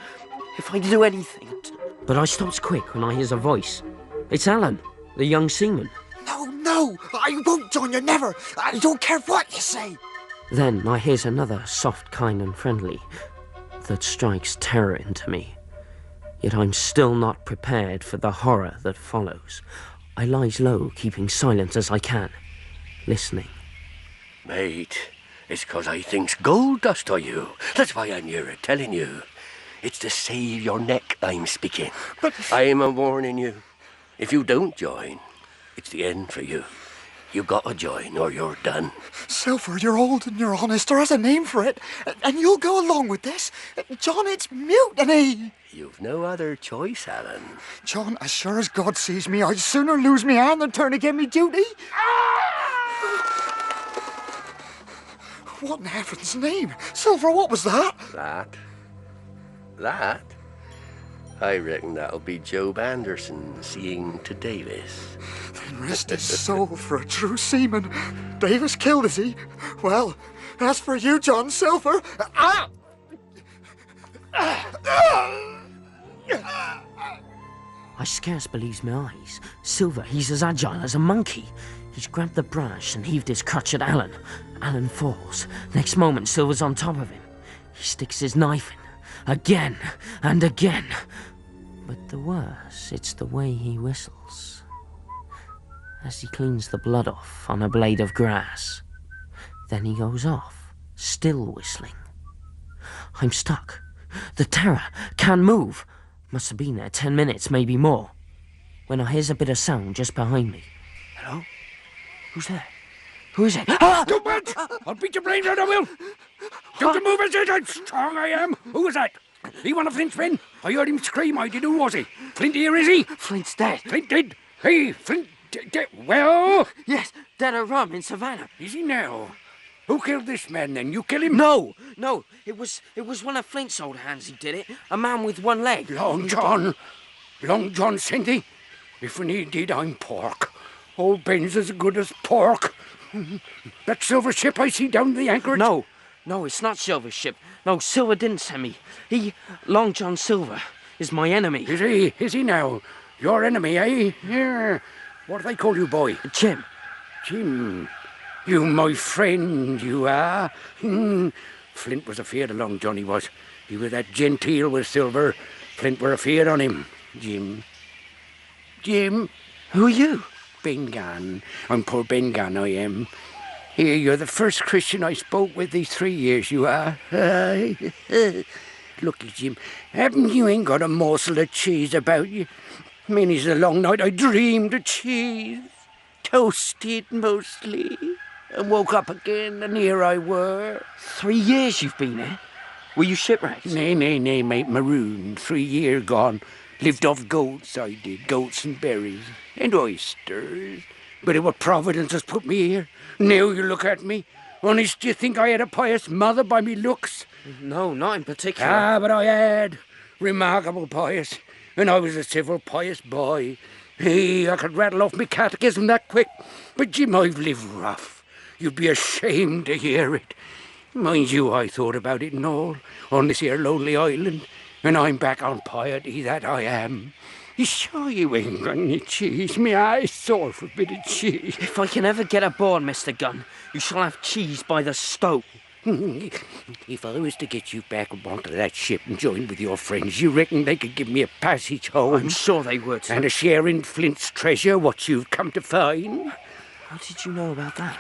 If I do anything... But I stops quick when I hears a voice. It's Alan, the young seaman. No, I won't join you, never. I don't care what you say. Then I hears another soft, kind and friendly that strikes terror into me. Yet I'm still not prepared for the horror that follows. I lies low, keeping silent as I can, listening. Mate, it's 'cause I thinks gold dust of you. That's why I'm here telling you. It's to save your neck I'm speaking. But I'm a warning you. If you don't join, it's the end for you. You gotta join or you're done. Silver, you're old and you're honest. There is a name for it. And you'll go along with this. John, it's mutiny. You've no other choice, Alan. John, as sure as God sees me, I'd sooner lose me hand than turn again me duty. What in heaven's name? Silver, what was that? That? I reckon that'll be Job Anderson seeing to Davis. Then rest his soul for a true seaman. Davis killed, is he? Well, as for you, John Silver... I scarce believes my eyes. Silver, he's as agile as a monkey. He's grabbed the branch and heaved his crutch at Alan. Alan falls. Next moment, Silver's on top of him. He sticks his knife in, again and again. But the worse, it's the way he whistles. As he cleans the blood off on a blade of grass. Then he goes off, still whistling. I'm stuck. The terror can't move. Must have been there 10 minutes, maybe more. When I hears a bit of sound just behind me. Hello? Who's there? Who is it? Don't budge! I'll beat your brains out, I will! Don't move, is it? I'm strong, I am. Who was that? He one of Flint's men? I heard him scream, I did. Who was he? Flint here, is he? Flint's dead. Flint dead? Hey, Flint dead? Well? Yes, dead at rum in Savannah. Is he now? Who killed this man, then? You kill him? No, it was one of Flint's old hands who did it. A man with one leg. Long John sent he? If he did, I'm pork. Old Ben's as good as pork. That silver ship I see down the anchorage? No, it's not Silver's ship. No, Silver didn't send me. Long John Silver, is my enemy. Is he now? Your enemy, eh? Yeah. What do they call you, boy? Jim. Jim. You my friend, you are. Flint was afeard of Long John, he was. He was that genteel with Silver. Flint were afeard on him. Jim. Who are you? Ben Gunn. I'm poor Ben Gunn, I am. Here, you're the first Christian I spoke with these 3 years, you are. Looky, Jim, haven't you ain't got a morsel of cheese about you? Many's the long night I dreamed of cheese. Toasted mostly. And woke up again, and here I were. 3 years you've been here? Were you shipwrecked? Nay, mate, marooned. 3 year gone. Lived off goats, I did. Goats and berries. And oysters. But it was Providence has put me here. Now you look at me. Honest, do you think I had a pious mother by me looks? No, not in particular. But I had. Remarkable pious. And I was a civil pious boy. Hey, I could rattle off me catechism that quick. But Jim, I've lived rough. You'd be ashamed to hear it. Mind you, I thought about it and all, on this here lonely island, and I'm back on piety, that I am. You sure you ain't got any cheese? Me eyes sore for a bit of cheese. If I can ever get aboard, Mr. Gunn, you shall have cheese by the stove. If I was to get you back onto that ship and join with your friends, you reckon they could give me a passage home? I'm sure they would. And a share in Flint's treasure, what you've come to find? How did you know about that?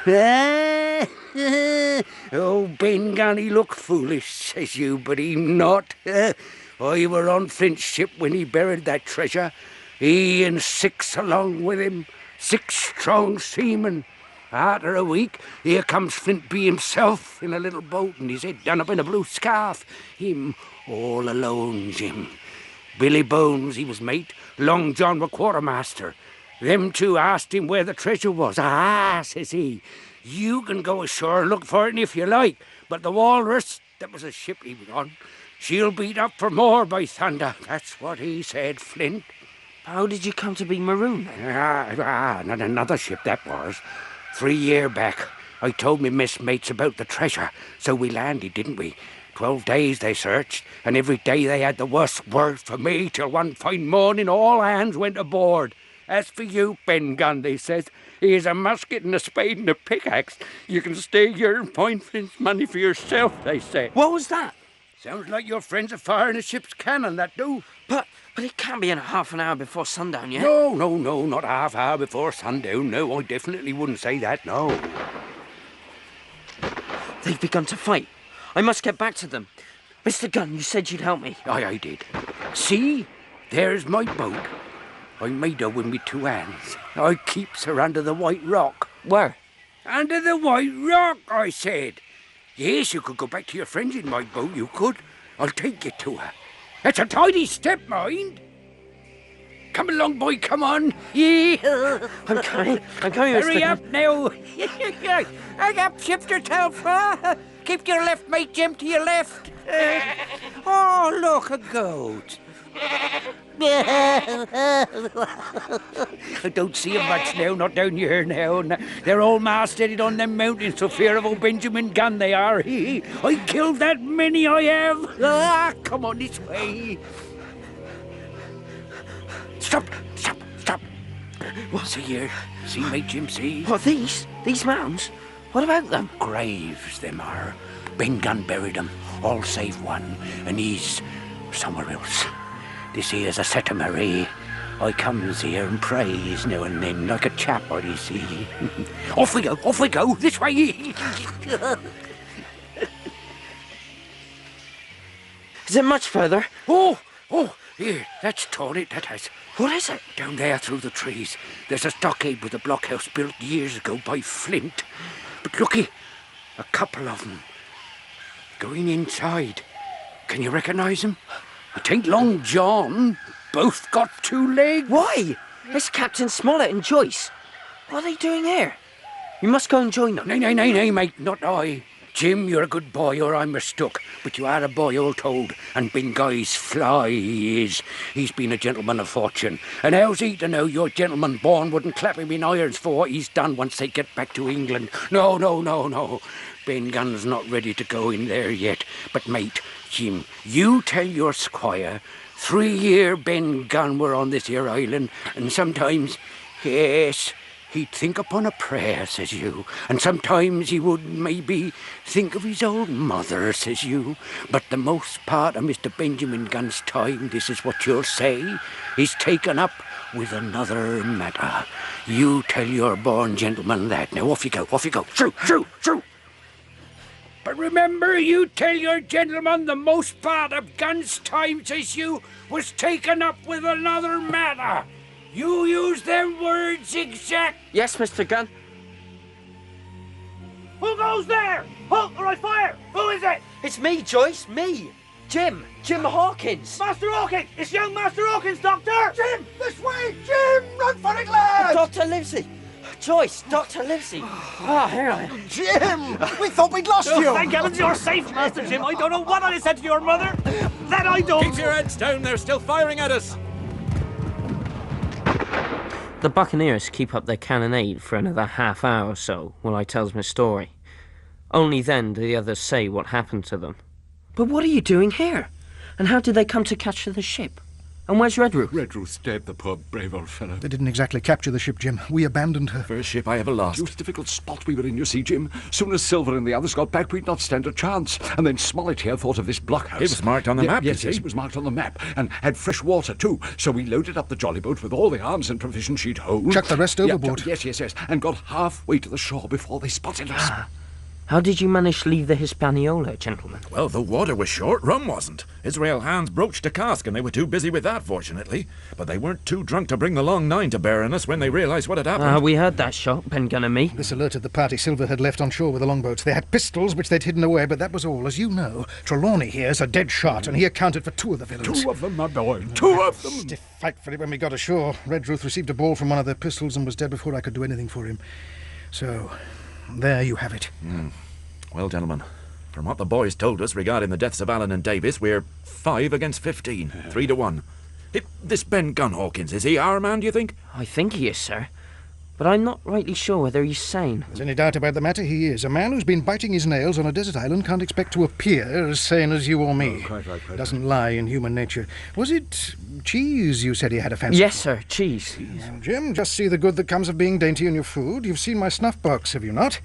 Oh, Ben Gunn, he look foolish, says you, but he not. I were on Flint's ship when he buried that treasure. He and 6 along with him. 6 strong seamen. After a week, here comes Flint B himself in a little boat and his head done up in a blue scarf. Him all alone, Jim. Billy Bones, he was mate. Long John were quartermaster. Them two asked him where the treasure was. Ah, says he, you can go ashore and look for it if you like, but the Walrus, that was a ship he was on, she'll beat up for more by thunder. That's what he said, Flint. How did you come to be marooned then? Not another ship that was. 3 year back, I told me messmates about the treasure, so we landed, didn't we? 12 days they searched, and every day they had the worst word for me, till one fine morning all hands went aboard. As for you, Ben Gunn, they says, here's a musket and a spade and a pickaxe. You can stay here and find Flint's money for yourself, they say. What was that? Sounds like your friends are firing a ship's cannon, that do. But it can't be in half an hour before sundown yet. No, not half hour before sundown. No, I definitely wouldn't say that, no. They've begun to fight. I must get back to them. Mr. Gunn, you said you'd help me. Aye, I did. See? There's my boat. I made her with me 2 hands. I keeps her under the White Rock. Where? Under the White Rock, I said. Yes, you could go back to your friends in my boat, you could. I'll take you to her. It's a tidy step, mind. Come along, boy, come on. Yeah. I'm coming, Hurry up now. Hurry up, shift yourself. Keep your left, mate, Jim, to your left. Oh, look, a goat. I don't see 'em much now, not down here now. They're all mastheaded on them mountains, so fear of old Benjamin Gunn they are. I killed that many, I have. Come on this way. Stop. What's here? See, mate, Jim, see? What, these? These mounds? What about them? Graves, them are. Ben Gunn buried them, all save one, and he's somewhere else. This here's a set of Marie. I comes here and prays now and then, like a chap, what you see. Off we go, this way. Is it much further? Oh, here, that's torn it, that has. What is it? Down there through the trees, there's a stockade with a blockhouse built years ago by Flint. But looky, a couple of them going inside. Can you recognise them? It ain't Long John. Both got 2 legs. Why? It's Captain Smollett and Joyce. What are they doing here? You must go and join them. Nay, mate, not I. Jim, you're a good boy, or I'm mistook. But you are a boy all told, and Ben Guy's fly he is. He's been a gentleman of fortune. And how's he to know your gentleman born wouldn't clap him in irons for what he's done once they get back to England? No. Ben Gunn's not ready to go in there yet. But, mate, Jim, you tell your squire 3 year Ben Gunn were on this here island, and sometimes, yes, he'd think upon a prayer, says you, and sometimes he would maybe think of his old mother, says you, but the most part of Mr. Benjamin Gunn's time, this is what you'll say, he's taken up with another matter. You tell your born gentleman that. Now off you go. True. But remember, you tell your gentleman the most part of Gunn's time, says you, was taken up with another matter. You use them words exact. Yes, Mr. Gunn. Who goes there? Halt or I fire! Who is it? It's me, Joyce, me. Jim Hawkins. Master Hawkins! It's young Master Hawkins, Doctor! Jim, this way! Jim, run for it, lad! Dr. Livesey. Joyce, Dr. Livesey. Here I am. Jim, we thought we'd lost you. Thank heavens you're safe, Master Jim. I don't know what I said to your mother. That I don't. Keep your heads down. They're still firing at us. The buccaneers keep up their cannonade for another half hour or so while I tells my story. Only then do the others say what happened to them. But what are you doing here? And how did they come to capture the ship? And where's Redruth? Redruth's dead, the poor brave old fellow. They didn't exactly capture the ship, Jim. We abandoned her. First ship I ever lost. Most difficult spot we were in, you see, Jim. Soon as Silver and the others got back, we'd not stand a chance. And then Smollett here thought of this blockhouse. It was marked on the map, Yes, you see. it was marked on the map. And had fresh water, too. So we loaded up the jolly boat with all the arms and provisions she'd hold. Chucked the rest overboard. Yes. And got halfway to the shore before they spotted us. How did you manage to leave the Hispaniola, gentlemen? Well, the water was short, rum wasn't. Israel hands broached a cask, and they were too busy with that, fortunately. But they weren't too drunk to bring the long nine to bear on us when they realised what had happened. We heard that shot, Ben Gunn and me. This alerted the party Silver had left on shore with the longboats. They had pistols, which they'd hidden away, but that was all. As you know, Trelawney here's a dead shot, and he accounted for 2 of the villains. 2 of them, my boy. 2 of them! Stiff fight for it when we got ashore. Redruth received a ball from one of their pistols and was dead before I could do anything for him. So, there you have it. Well, gentlemen, from what the boys told us regarding the deaths of Allen and Davis, we're 5 against 15, 3 to 1. This Ben Gunn Hawkins, is he our man, do you think? I think he is, sir. But I'm not rightly sure whether he's sane. There's any doubt about the matter, he is. A man who's been biting his nails on a desert island can't expect to appear as sane as you or me. Quite right. Doesn't lie in human nature. Was it cheese you said he had a fancy? Yes, sir, cheese. Jim, just see the good that comes of being dainty in your food. You've seen my snuff box, have you not?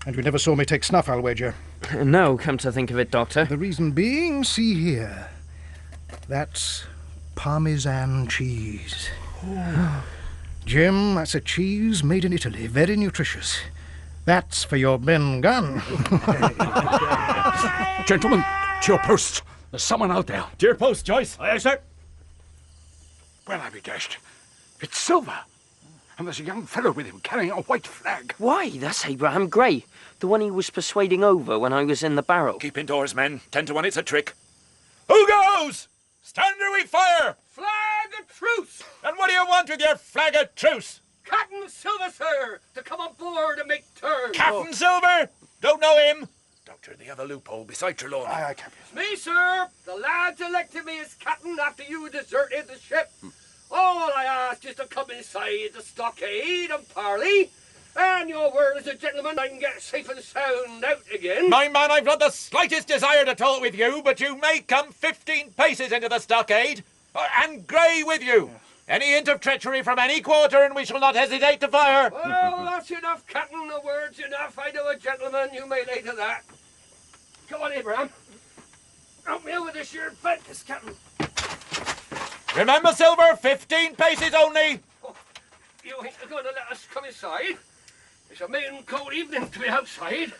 And you never saw me take snuff, I'll wager. No, come to think of it, Doctor. The reason being, see here. That's Parmesan cheese. Jim, that's a cheese made in Italy, very nutritious. That's for your Ben Gunn. Gentlemen, to your posts. There's someone out there. To your post, Joyce. Aye, sir. Well, I be dashed. It's Silver. And there's a young fellow with him carrying a white flag. Why, that's Abraham Gray, the one he was persuading over when I was in the barrel. Keep indoors, men. 10 to 1, it's a trick. Who goes? Stand or we fire! Flag of truce! And what do you want with your flag of truce? Captain Silver, sir, to come aboard and make terms. Captain Silver? Don't know him. Doctor, the other loophole beside Trelawney. Aye, Captain. Me, sir. The lads elected me as captain after you deserted the ship. All I ask is to come inside the stockade and parley, and your word as a gentleman I can get safe and sound out again. My man, I've not the slightest desire to talk with you, but you may come 15 paces into the stockade, and Gray with you. Any hint of treachery from any quarter, and we shall not hesitate to fire. Well, that's enough, Captain. The word's enough. I know a gentleman. You may lay to that. Come on, Abraham. Help me over this here bed, this Captain. Remember, Silver, 15 paces only. Oh, you ain't going to let us come inside? It's a main cold evening to be outside,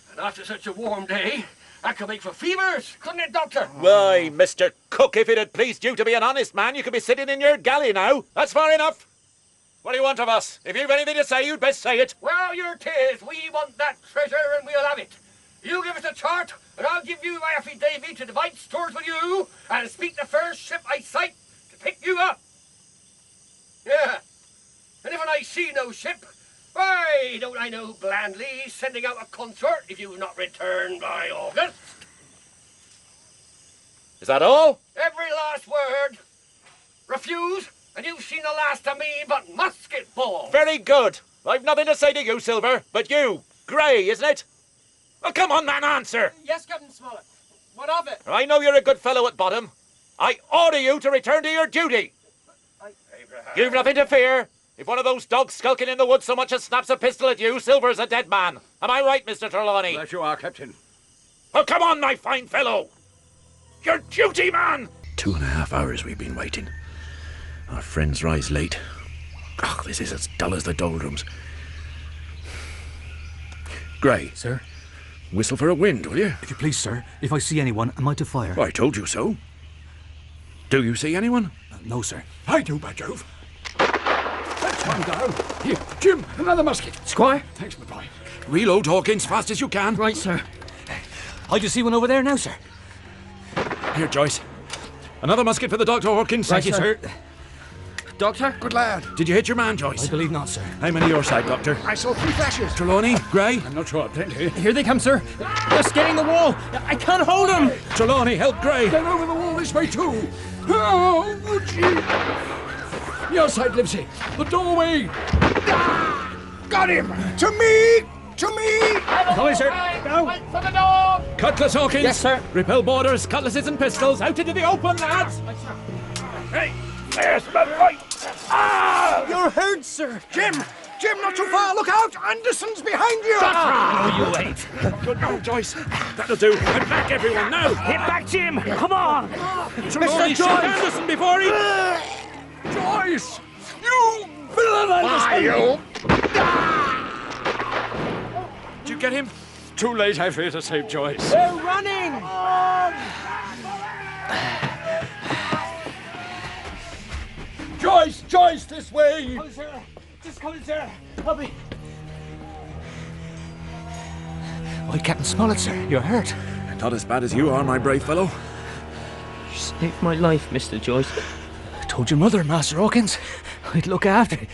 and after such a warm day, that could make for fevers, couldn't it, Doctor? Why, Mr. Cook, if it had pleased you to be an honest man, you could be sitting in your galley now. That's far enough. What do you want of us? If you've anything to say, you'd best say it. Well, your tis. We want that treasure, and we'll have it. You give us a chart, and I'll give you my affidavit to divide stores with you, and speak the first ship I sight to pick you up. Yeah. And if I see no ship, why, don't I know blandly sending out a consort if you've not returned by August? Is that all? Every last word. Refuse, and you've seen the last of me but musket ball. Very good. I've nothing to say to you, Silver, but you, Gray, isn't it? Well, come on, man, answer. Yes, Captain Smollett. What of it? I know you're a good fellow at bottom. I order you to return to your duty. You've nothing to fear. If one of those dogs skulking in the woods so much as snaps a pistol at you, Silver's a dead man. Am I right, Mr. Trelawney? That you are, Captain. Oh, come on, my fine fellow. Your duty, man. 2.5 hours we've been waiting. Our friends rise late. Oh, this is as dull as the doldrums. Gray. Sir? Whistle for a wind, will you? If you please, sir. If I see anyone, am I to fire? I told you so. Do you see anyone? No, sir. I do, by Jove. That's one down. Here, Jim, another musket. Squire? Thanks, my boy. Reload, Hawkins, fast as you can. Right, sir. I just see one over there now, sir. Here, Joyce. Another musket for the doctor, Hawkins. Thank you, sir. Doctor? Good lad. Did you hit your man, Joyce? I believe not, sir. I'm on your side, Doctor. I saw 3 flashes. Trelawney, Gray? I'm not sure. Plenty. Here they come, sir. They're scaling the wall. I can't hold them. Trelawney, help Gray. They're over the wall this way, too. Oh, gee. Your side, Livesey. The doorway. Ah! Got him. To me. To me. Come sir. Go. Wait for the door. Cutlass, Hawkins. Yes, sir. Repel boarders, cutlasses and pistols. Out into the open, lads. Hey, there's my fight. Ah! You're hurt, sir. Jim, not too far. Look out. Anderson's behind you. No, you ain't. Good now, Joyce. That'll do. And back, everyone, now. Hit back, Jim. Come on. Trelawney, shoot Anderson before he... Joyce! You villain, Anderson! Did you get him? Too late, I fear, to save Joyce. They're running! Joyce! Joyce, this way! Come, sir. Just come in, sir. Help me. Why, Captain Smollett, sir, you're hurt. Not as bad as you are, my brave fellow. You saved my life, Mr. Joyce. I told your mother, Master Hawkins, I'd look after you.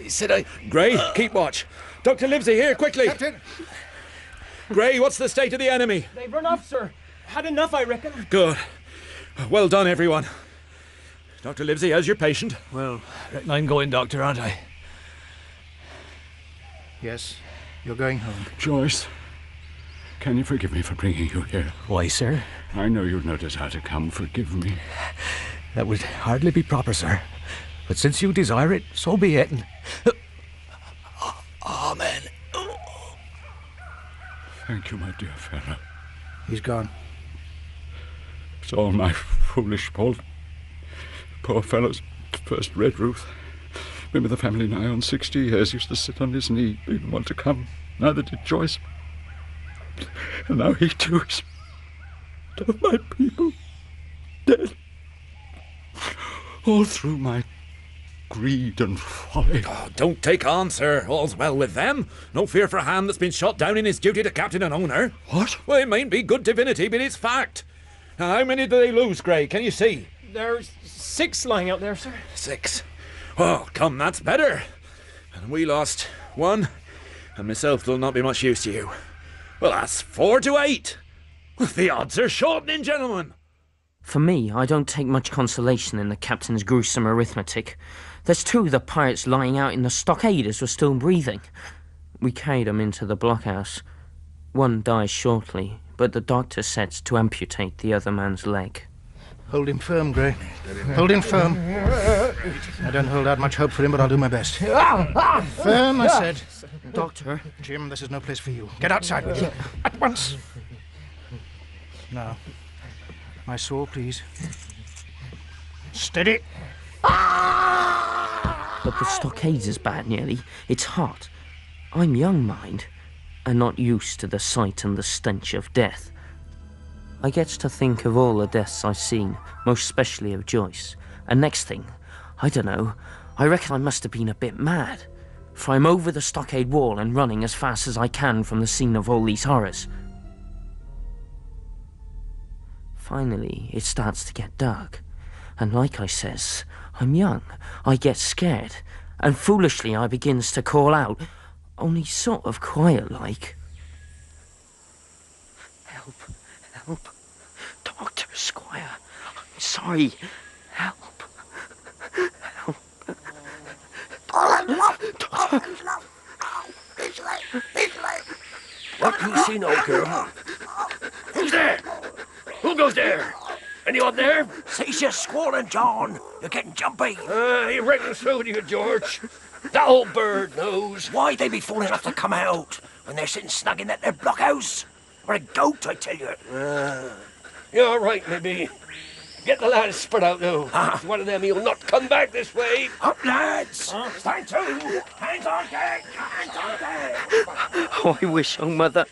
He said I... Gray, keep watch. Dr. Livesey, here, quickly. Captain! Gray, what's the state of the enemy? They've run off, sir. Had enough, I reckon. Good. Well done, everyone. Dr. Livesey, how's your patient? Well, reckon I'm going, Doctor, aren't I? Yes, you're going home. Joyce, can you forgive me for bringing you here? Why, sir? I know you'd no desire to come. Forgive me. That would hardly be proper, sir. But since you desire it, so be it. Amen. Thank you, my dear fellow. He's gone. It's all my foolish fault. Poor fellow's first read Ruth. Been with the family nigh on 60 years. Used to sit on his knee. Didn't want to come. Neither did Joyce. And now he too is of my people. Dead. All through my greed and folly. Oh, don't take on, sir. All's well with them. No fear for a hand that's been shot down in his duty to captain and owner. What? Well, it mayn't be good divinity, but it's fact. Now, how many do they lose, Gray? Can you see? There's 6 lying out there, sir. 6. Oh, come, that's better. And we lost 1, and myself will not be much use to you. Well, that's 4 to 8. The odds are shortening, gentlemen. For me, I don't take much consolation in the captain's gruesome arithmetic. There's 2 of the pirates lying out in the stockade as we're still breathing. We carried them into the blockhouse. 1 dies shortly, but the doctor sets to amputate the other man's leg. Hold him firm, Gray. Hold him firm. I don't hold out much hope for him, but I'll do my best. Firm, I said. Doctor. Jim, this is no place for you. Get outside with you. At once. Now, my saw, please. Steady. But the stockade's as bad, nearly. It's hot. I'm young, mind, and not used to the sight and the stench of death. I gets to think of all the deaths I've seen, most especially of Joyce. And next thing, I don't know, I reckon I must have been a bit mad. For I'm over the stockade wall and running as fast as I can from the scene of all these horrors. Finally, it starts to get dark. And like I says, I'm young. I get scared. And foolishly I begins to call out, only sort of quiet-like. Help. Help. Doctor, Squire. I'm sorry. Help. Help. Doctor. What do you see now, girl? Who's there? Who goes there? Anyone there? Cease your squalling, John. You're getting jumpy. He reckons so, do you, George? That old bird knows. Why'd they be fool enough to come out when they're sitting snug in that there blockhouse? Or a goat, I tell you. You're right, maybe. Get the lads spread out, though. One of them, he'll not come back this way. Up, lads! Stand to! Hands on deck! Hands on deck! Oh, I wish, oh, Mother.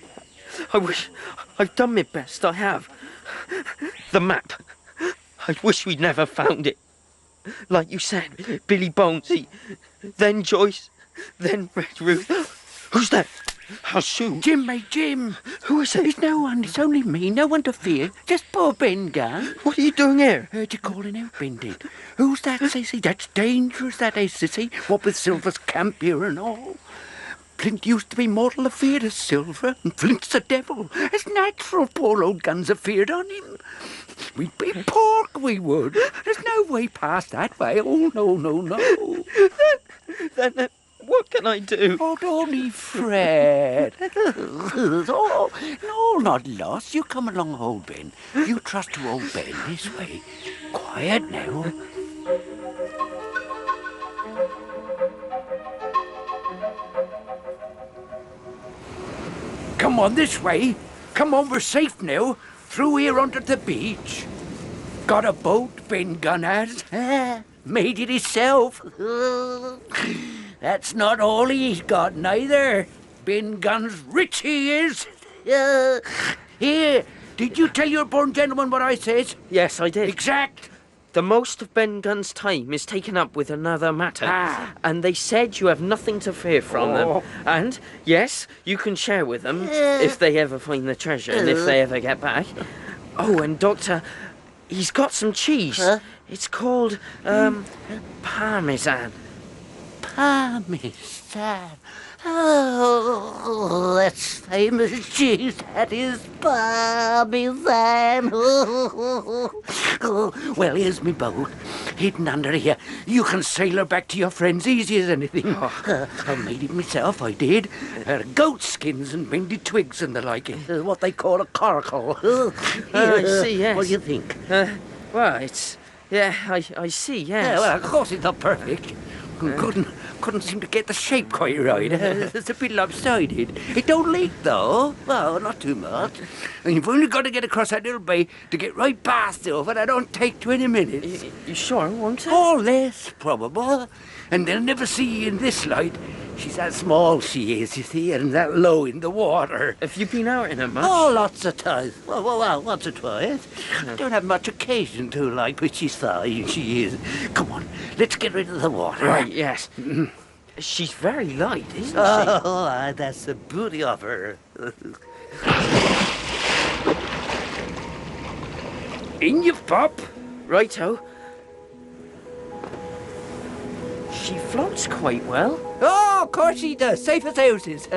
I wish I've done my best, I have. The map. I wish we'd never found it. Like you said, Billy Bones, then Joyce, then Red Ruth. Who's that? I'll shoot. Jim, mate, Jim. Who is it? It's no one, it's only me, no one to fear. Just poor Ben Gunn. What are you doing here? Heard you calling out, Ben did. Who's that, sissy? That's dangerous, that is, sissy. What with Silver's camp here and all. Flint used to be mortal afeard of Silver, and Flint's the devil. It's natural poor old Gun's afeard on him. We'd be pork, we would. There's no way past that way. Oh, no, no, no. Then what can I do? Oh, don't be fret. Oh, no, not lost. You come along, old Ben. You trust to old Ben this way. Quiet now. Come on this way. Come on, we're safe now. Through here under the beach. Got a boat, Ben Gunn has. Made it himself. That's not all he's got, neither. Ben Gunn's rich, he is. Here, did you tell your born gentleman what I says? Yes, I did. Exact. The most of Ben Gunn's time is taken up with another matter, and they said you have nothing to fear from them. And, yes, you can share with them if they ever find the treasure and if they ever get back. Oh, and Doctor, he's got some cheese. It's called, Parmesan. Parmesan. Oh, that's famous cheese. That is Parmesan. Well, here's me boat, hidden under here. You can sail her back to your friends easy as anything. I made it myself, I did. Goat skins and bendy twigs and the like. What they call a coracle. I see, yes. What do you think? Well, it's... Yeah, I see, yes. Yeah, well, of course it's not perfect. Couldn't seem to get the shape quite right. It's a bit lopsided. It don't leak, though. Well, not too much. And you've only got to get across that little bay to get right past over. That don't take 20 minutes. You sure, won't it? Or less, probable. And they'll never see you in this light. She's that small, she is, you see, and that low in the water. Have you been out in her much? Oh, lots of times. Well, once or twice. Don't have much occasion to, like, but she's fine, she is. Come on, let's get rid of the water. Right, yes. She's very light, isn't she? Oh, that's the beauty of her. In you pop. Righto. She floats quite well. Oh, of course she does. Safe as houses.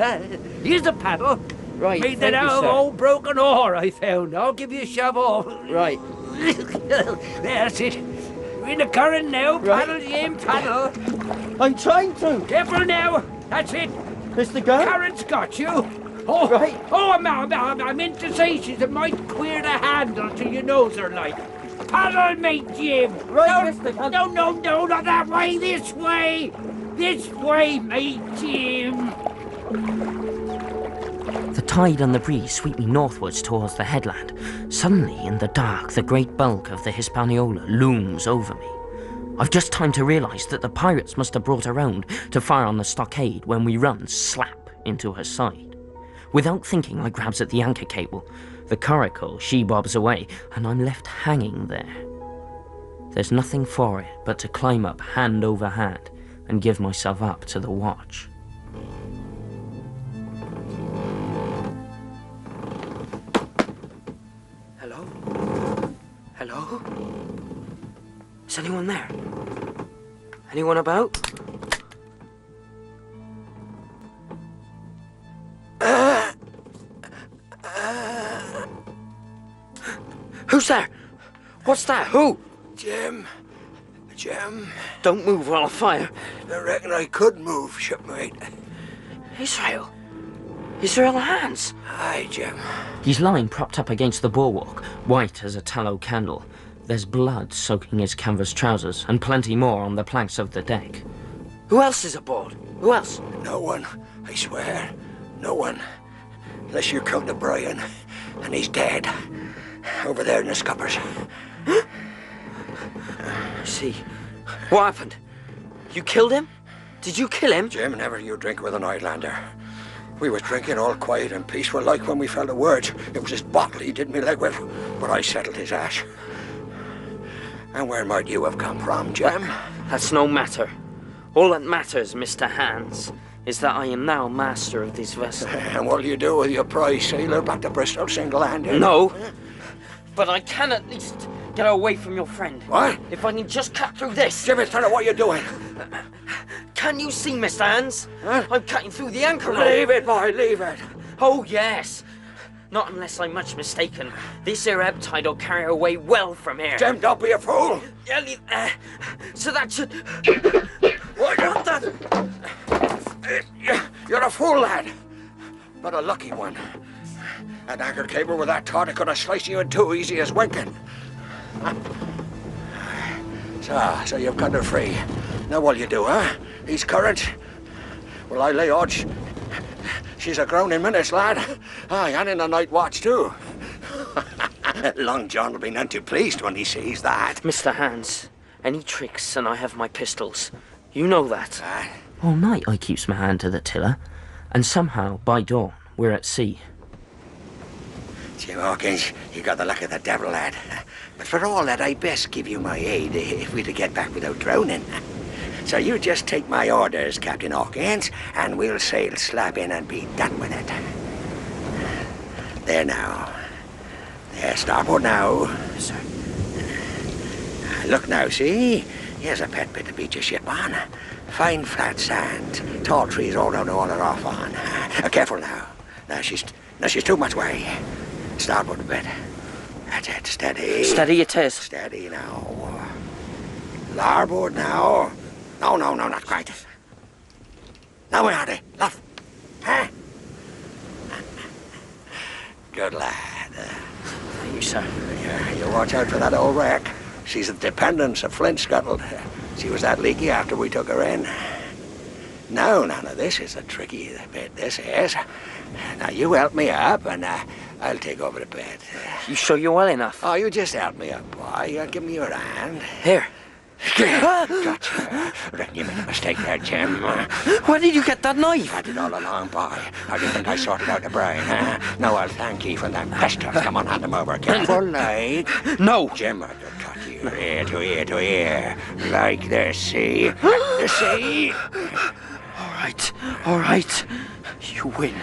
Here's the paddle. Right, made that out of old broken ore I found. I'll give you a shove off. Right. That's it. We're in the current now. Right. Paddle, Jim, paddle. I'm trying to. Careful now. That's it. Mr. Gunn? Current's got you. Oh, right. Oh, I meant to say she's a mite queer to handle till you knows her like. Paddle, mate, Jim. Right, Mr. Gunn. No, not that way. This way. This way, mate, Jim. The tide and the breeze sweep me northwards towards the headland. Suddenly, in the dark, the great bulk of the Hispaniola looms over me. I've just time to realise that the pirates must have brought her round to fire on the stockade when we run slap into her side. Without thinking, I grabs at the anchor cable. The coracle she-bobs away, and I'm left hanging there. There's nothing for it but to climb up hand over hand and give myself up to the watch. Hello? Is anyone there? Anyone about? Who's there? What's that? Who? Jim. Don't move or I'll fire. I reckon I could move, shipmate. Israel Hands. Aye, Jim. He's lying propped up against the bulwark, white as a tallow candle. There's blood soaking his canvas trousers, and plenty more on the planks of the deck. Who else is aboard? Who else? No one, I swear. No one. Unless you count the Brian, and he's dead. Over there in the scuppers. I see. What happened? You killed him? Did you kill him? Jim, never you drink with an Islander. We was drinking all quiet and peaceful like when we fell the words. It was his bottle he did me leg with, but I settled his ash. And where might you have come from, Jim? That's no matter. All that matters, Mr. Hands, is that I am now master of this vessel. And what'll you do with your prize sailor back to Bristol single-handed? No, but I can at least get away from your friend. What? If I can just cut through this. Jimmy, tell her what you're doing. Can you see, Mr. Hands? Huh? I'm cutting through the anchor rope. Leave it, boy, leave it. Oh, yes. Not unless I'm much mistaken. This here ebb tide will carry her away well from here. Jim, don't be a fool. So that should... What the... You're a fool, lad. But a lucky one. An anchor cable with that taut, it could have sliced you in two easy as winking. So you've cut her free. Now what'll you do, huh? He's current. Well, I lay odds. She's aground in minutes, lad. Aye, and in the night watch, too. Long John will be none too pleased when he sees that. Mr. Hands, any tricks and I have my pistols. You know that. All night I keeps my hand to the tiller, and somehow, by dawn, we're at sea. Jim Hawkins, you got the luck of the devil, lad. But for all that, I best give you my aid if we're to get back without drowning. So you just take my orders, Captain Hawkins, and we'll sail slap in and be done with it. There now. There, starboard now. Sir. Look now, see? Here's a pet bit to beat your ship on. Fine flat sand, tall trees all down to water off on. Careful now. Now she's too much way. Starboard a bit. That's it, steady. Steady it is. Steady now. Larboard now. No, not quite. Now where are they? Left. Huh? Good lad. Thank you, sir. Yeah, you watch out for that old wreck. She's the dependence of Flint scuttled. She was that leaky after we took her in. No, none of this is a tricky bit, this is. Now, you help me up, and I'll take over the bed. You sure you're well enough? Oh, you just help me up, boy. Give me your hand. Here. Gotcha. Reckon you made a mistake there, Jim. Where did you get that knife? I did all along, boy. How do you think I sorted out the brain, huh? No, I'll thank you for them pistols. Come on, hand them over. Careful, like. No. Jim, I could cut you ear to ear to ear. Like this, see? See? All right. You win.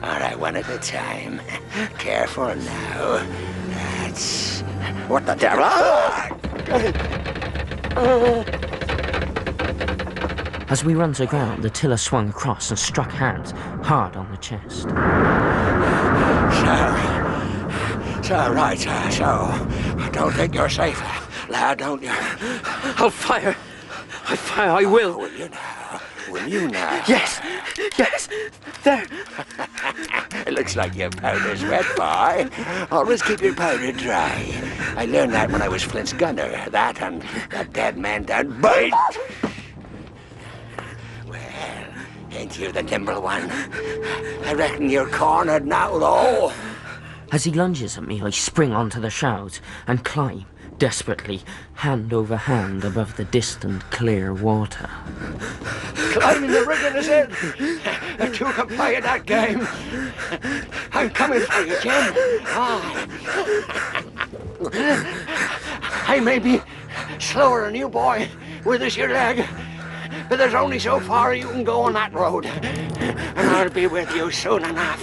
All right, one at a time. Careful now. That's... What the devil? As we ran to ground, the tiller swung across and struck Hans hard on the chest. So, right, so, I don't think you're safe, lad, don't you? I'll fire. I will. Will you now? Will you now? Yes, there. It looks like your powder's wet, boy. Always keep your powder dry. I learned that when I was Flint's gunner. That and that dead man down bite. Well, ain't you the nimble one? I reckon you're cornered now, though. As he lunges at me, I spring onto the shrouds and climb, desperately, hand over hand above the distant, clear water. Climbing the rigging, is it? Two can play at that game. I'm coming for you, Jim. I may be slower than you, boy, with this your leg, but there's only so far you can go on that road, and I'll be with you soon enough.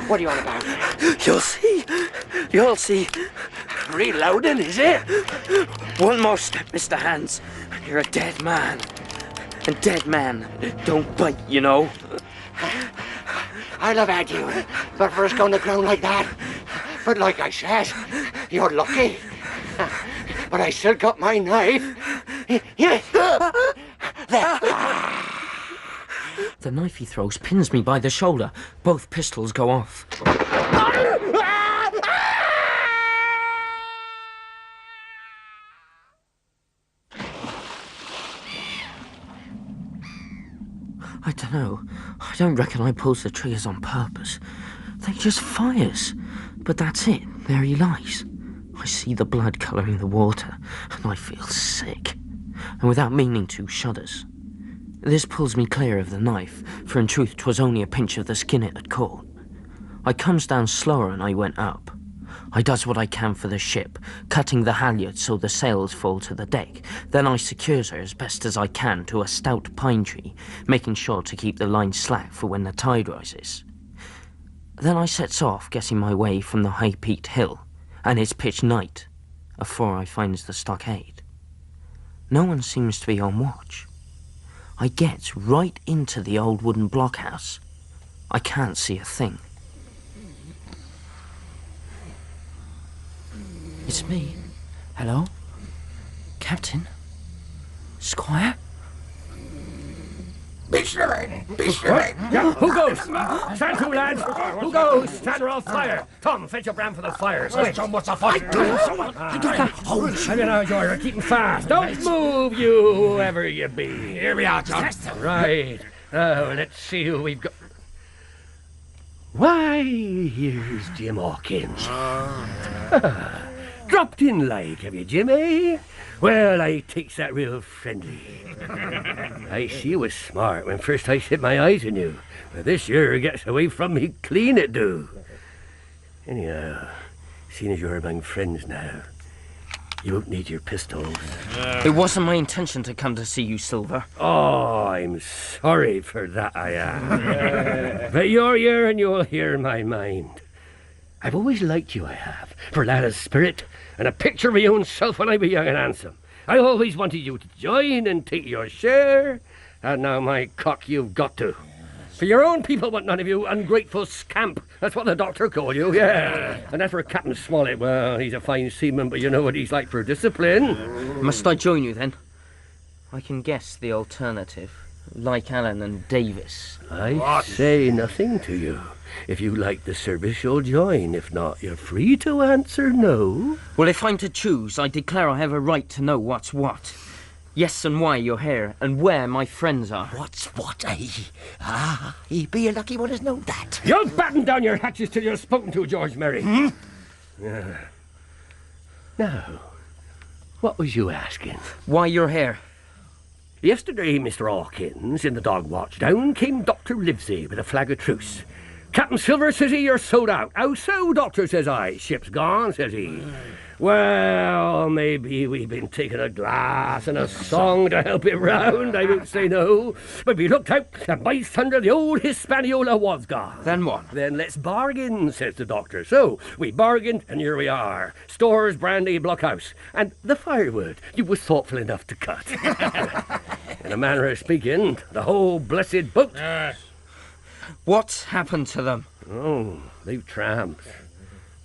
What are you on about? You'll see. Reloading, is it? One more step, Mr. Hans, and you're a dead man. And dead men don't bite, you know. I'll have had you, but first going to ground like that. But like I said, you're lucky. But I still got my knife. There. The knife he throws pins me by the shoulder. Both pistols go off. I don't know. I don't reckon I pulls the triggers on purpose. They just fires. But that's it. There he lies. I see the blood colouring the water, and I feel sick. And without meaning to, shudders. This pulls me clear of the knife, for in truth 'twas only a pinch of the skin it had caught. I comes down slower and I went up. I does what I can for the ship, cutting the halyards so the sails fall to the deck. Then I secures her as best as I can to a stout pine tree, making sure to keep the line slack for when the tide rises. Then I sets off, guessing my way from the high peaked hill, and it's pitch night, afore I finds the stockade. No one seems to be on watch. I gets right into the old wooden blockhouse. I can't see a thing. It's me. Hello? Captain? Squire? Be straight. Yeah, who goes? Stand to, lads. Who goes? Stand or I'll fire. Tom, fetch your brand for the fires. Tom, what's a fight? I mean, now, George, we're keeping fast. Don't move, you, whoever you be. Here we are, Tom. Right. Now, let's see who we've got. Why, here's Jim Hawkins. Dropped in like, have you, Jimmy? Well, I takes that real friendly. I see you was smart when first I set my eyes on you. But this year gets away from me clean, it do. Anyhow, seeing as you're among friends now, you won't need your pistols. It wasn't my intention to come to see you, Silver. Oh, I'm sorry for that, I am. But you're here and you'll hear my mind. I've always liked you, I have, for lad of spirit, and a picture of my own self when I was young and handsome. I always wanted you to join and take your share, and now my cock you've got to. For your own people want none of you ungrateful scamp. That's what the doctor called you, yeah. And as for Captain Smollett, well, he's a fine seaman, but you know what he's like for discipline. Must I join you then? I can guess the alternative, like Allen and Davis. I say nothing to you. If you like the service, you'll join. If not, you're free to answer no. Well, if I'm to choose, I declare I have a right to know what's what. Yes, and why you're here, and where my friends are. What's what, eh? Ah, he'd be a lucky one as know that. You'll batten down your hatches till you're spoken to, George Merry. Yeah. Now, what was you asking? Why you're here. Yesterday, Mr. Hawkins, in the dog watch, down came Dr. Livesey with a flag of truce. Captain Silver, says he, you're sold out. How so, Doctor, says I. Ship's gone, says he. Well, maybe we've been taking a glass and a song to help it round, I won't say no. But we looked out, and by thunder, the old Hispaniola was gone. Then what? Then let's bargain, says the doctor. So, we bargained, and here we are. Stores, brandy, blockhouse. And the firewood you was thoughtful enough to cut. In a manner of speaking, the whole blessed boat. What's happened to them? Oh, they've tramped.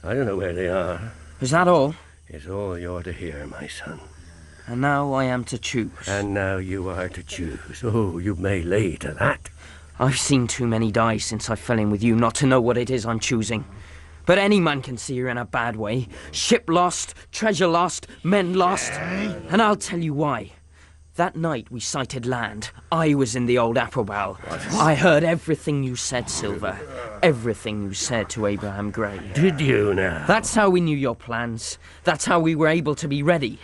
I don't know where they are. Is that all? It's all you're to hear, my son. And now I am to choose. And now you are to choose. Oh, you may lay to that. I've seen too many die since I fell in with you not to know what it is I'm choosing. But any man can see you're in a bad way. Ship lost, treasure lost, men lost. And I'll tell you why. That night we sighted land. I was in the old apple barrel. I heard everything you said, Silver. Everything you said to Abraham Gray. Did you now? That's how we knew your plans. That's how we were able to be ready.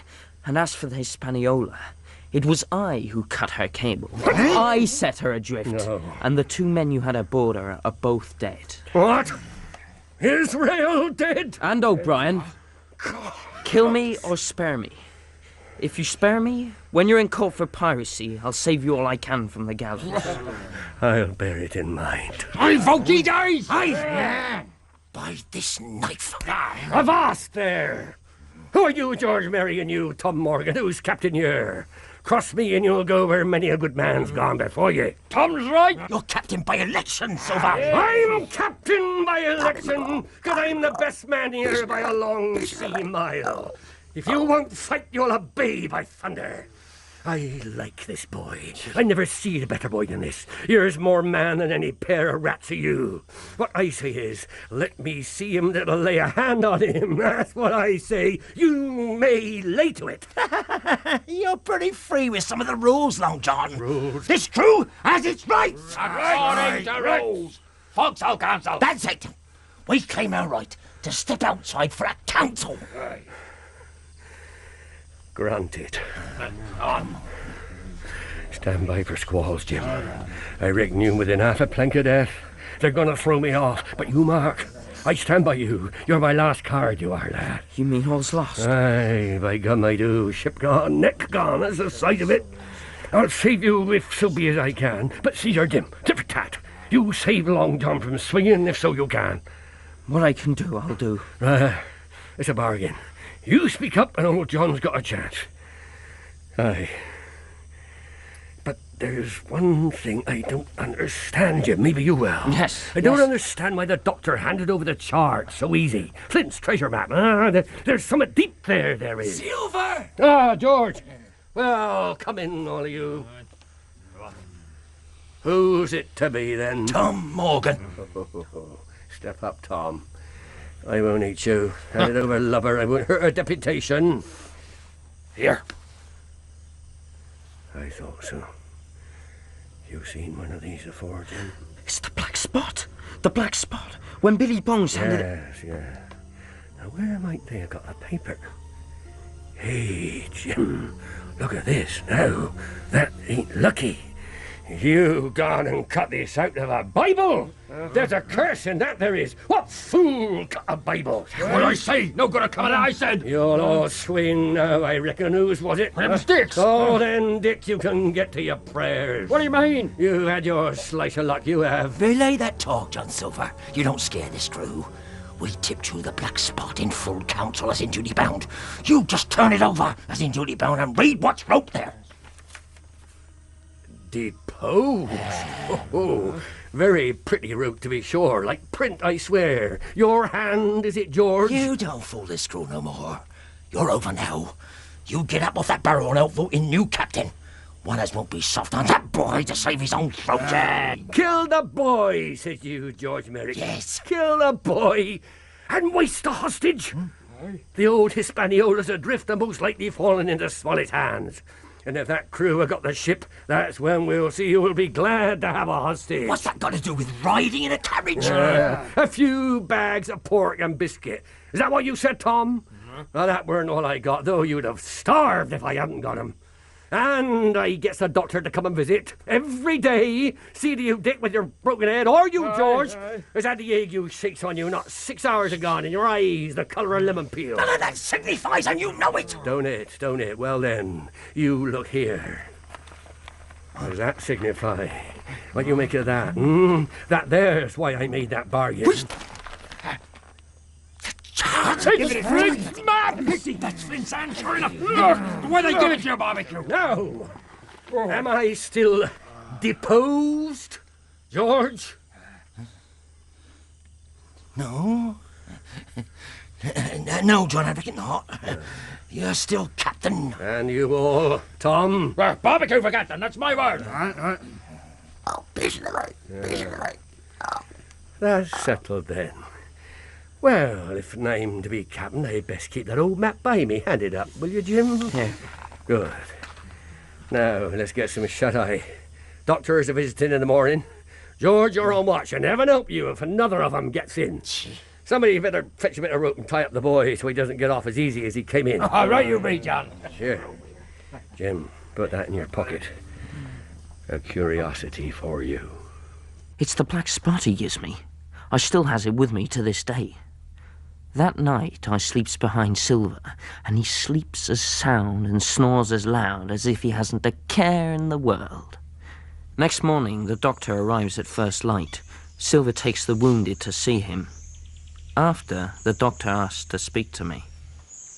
And as for the Hispaniola, it was I who cut her cable. I set her adrift. No. And the two men you had aboard her are both dead. What? Israel dead? And O'Brien. Kill me or spare me. If you spare me, when you're in court for piracy, I'll save you all I can from the gallows. I'll bear it in mind. I vote he dies! By this knife. Avast there! Who are you, George Merry, and you, Tom Morgan? Who's captain here? Cross me and you'll go where many a good man's gone before you. Tom's right. You're captain by election, Silver. I'm captain by election, because I'm the best man here by a long sea mile. If you won't fight, you'll obey, by thunder. I like this boy. I never seen a better boy than this. You're more man than any pair of rats of you. What I say is, let me see him that'll lay a hand on him. That's what I say. You may lay to it. You're pretty free with some of the rules, Long John. Rules? It's true as it's right. According to rules. Foxhole Council. That's it. We claim our right to step outside for a council. Granted. Stand by for squalls, Jim. I reckon you within half a plank of death. They're gonna throw me off, but you mark. I stand by you. You're my last card, you are, lad. You mean all's lost? Aye, by gum I do. Ship gone, neck gone, that's the sight of it. I'll save you if so be as I can. But see your Jim, tit for tat. You save Long John from swinging if so you can. What I can do, I'll do. It's a bargain. You speak up and old John's got a chance. Aye. But there's one thing I don't understand, Jim. Maybe you will. Yes. I don't understand why the doctor handed over the chart so easy. Flint's treasure map. There's something deep there is. Silver! Ah, George. Well, come in, all of you. Who's it to be, then? Tom Morgan. Step up, Tom. I won't eat you. Hand it over, lover. I won't hurt a deputation. Here. I thought so. You seen one of these before, Jim? It's the black spot. The black spot. When Billy Bones handed it... Yes, yeah. Now, where might they have got the paper? Hey, Jim, look at this now. That ain't lucky. You gone and cut this out of a Bible? There's a curse in that, there is. What fool cut a Bible? What I say? No good a coming out, I said. You'll all swing now, I reckon. Whose was it? Them sticks. Oh, then, Dick, you can get to your prayers. What do you mean? You had your slice of luck, you have. Belay that talk, John Silver. You don't scare this crew. We tipped you the black spot in full council as in duty bound. You just turn it over as in duty bound and read what's wrote there. Deposed? Oh, very pretty route to be sure. Like print, I swear. Your hand, is it, George? You don't fool this crew no more. You're over now. You get up off that barrel and outvote in new captain. One as won't be soft on that boy to save his own throat. Kill the boy, said you, George Merrick. Yes. Kill the boy and waste the hostage. The old Hispaniola's adrift and most likely fallen into Smollett's hands. And if that crew have got the ship, that's when we'll see who will be glad to have a hostage. What's that got to do with riding in a carriage? A few bags of pork and biscuit. Is that what you said, Tom? Well, that weren't all I got, though you'd have starved if I hadn't got 'em. And I gets the doctor to come and visit every day. See to you, Dick, with your broken head, or you, George. Is that the ague shakes on you not 6 hours agone, and your eyes the colour of lemon peel? None of that signifies, and you know it. Don't it? Well then, you look here. What does that signify? What do you make of that? That there's why I made that bargain. Take it, Flint! Mad pity! That's Flint's hand, sure enough. Why they give it to you, barbecue? No! Am I still deposed, George? No. No, John, I reckon not. You're still captain. And you all, Tom? Well, barbecue for captain, that's my word. Right. Oh, patiently. That's settled then. Well, if I'm to be captain, I'd best keep that old map by me. Hand it up, will you, Jim? Yeah. Good. Now, let's get some shut-eye. Doctors are visiting in the morning. George, you're on watch, and heaven help you if another of them gets in. Somebody better fetch a bit of rope and tie up the boy so he doesn't get off as easy as he came in. All right, you be, John. Sure. Jim, put that in your pocket. A curiosity for you. It's the black spot he gives me. I still has it with me to this day. That night I sleeps behind Silver, and he sleeps as sound and snores as loud as if he hasn't a care in the world. Next morning the doctor arrives at first light. Silver takes the wounded to see him. After, the doctor asks to speak to me.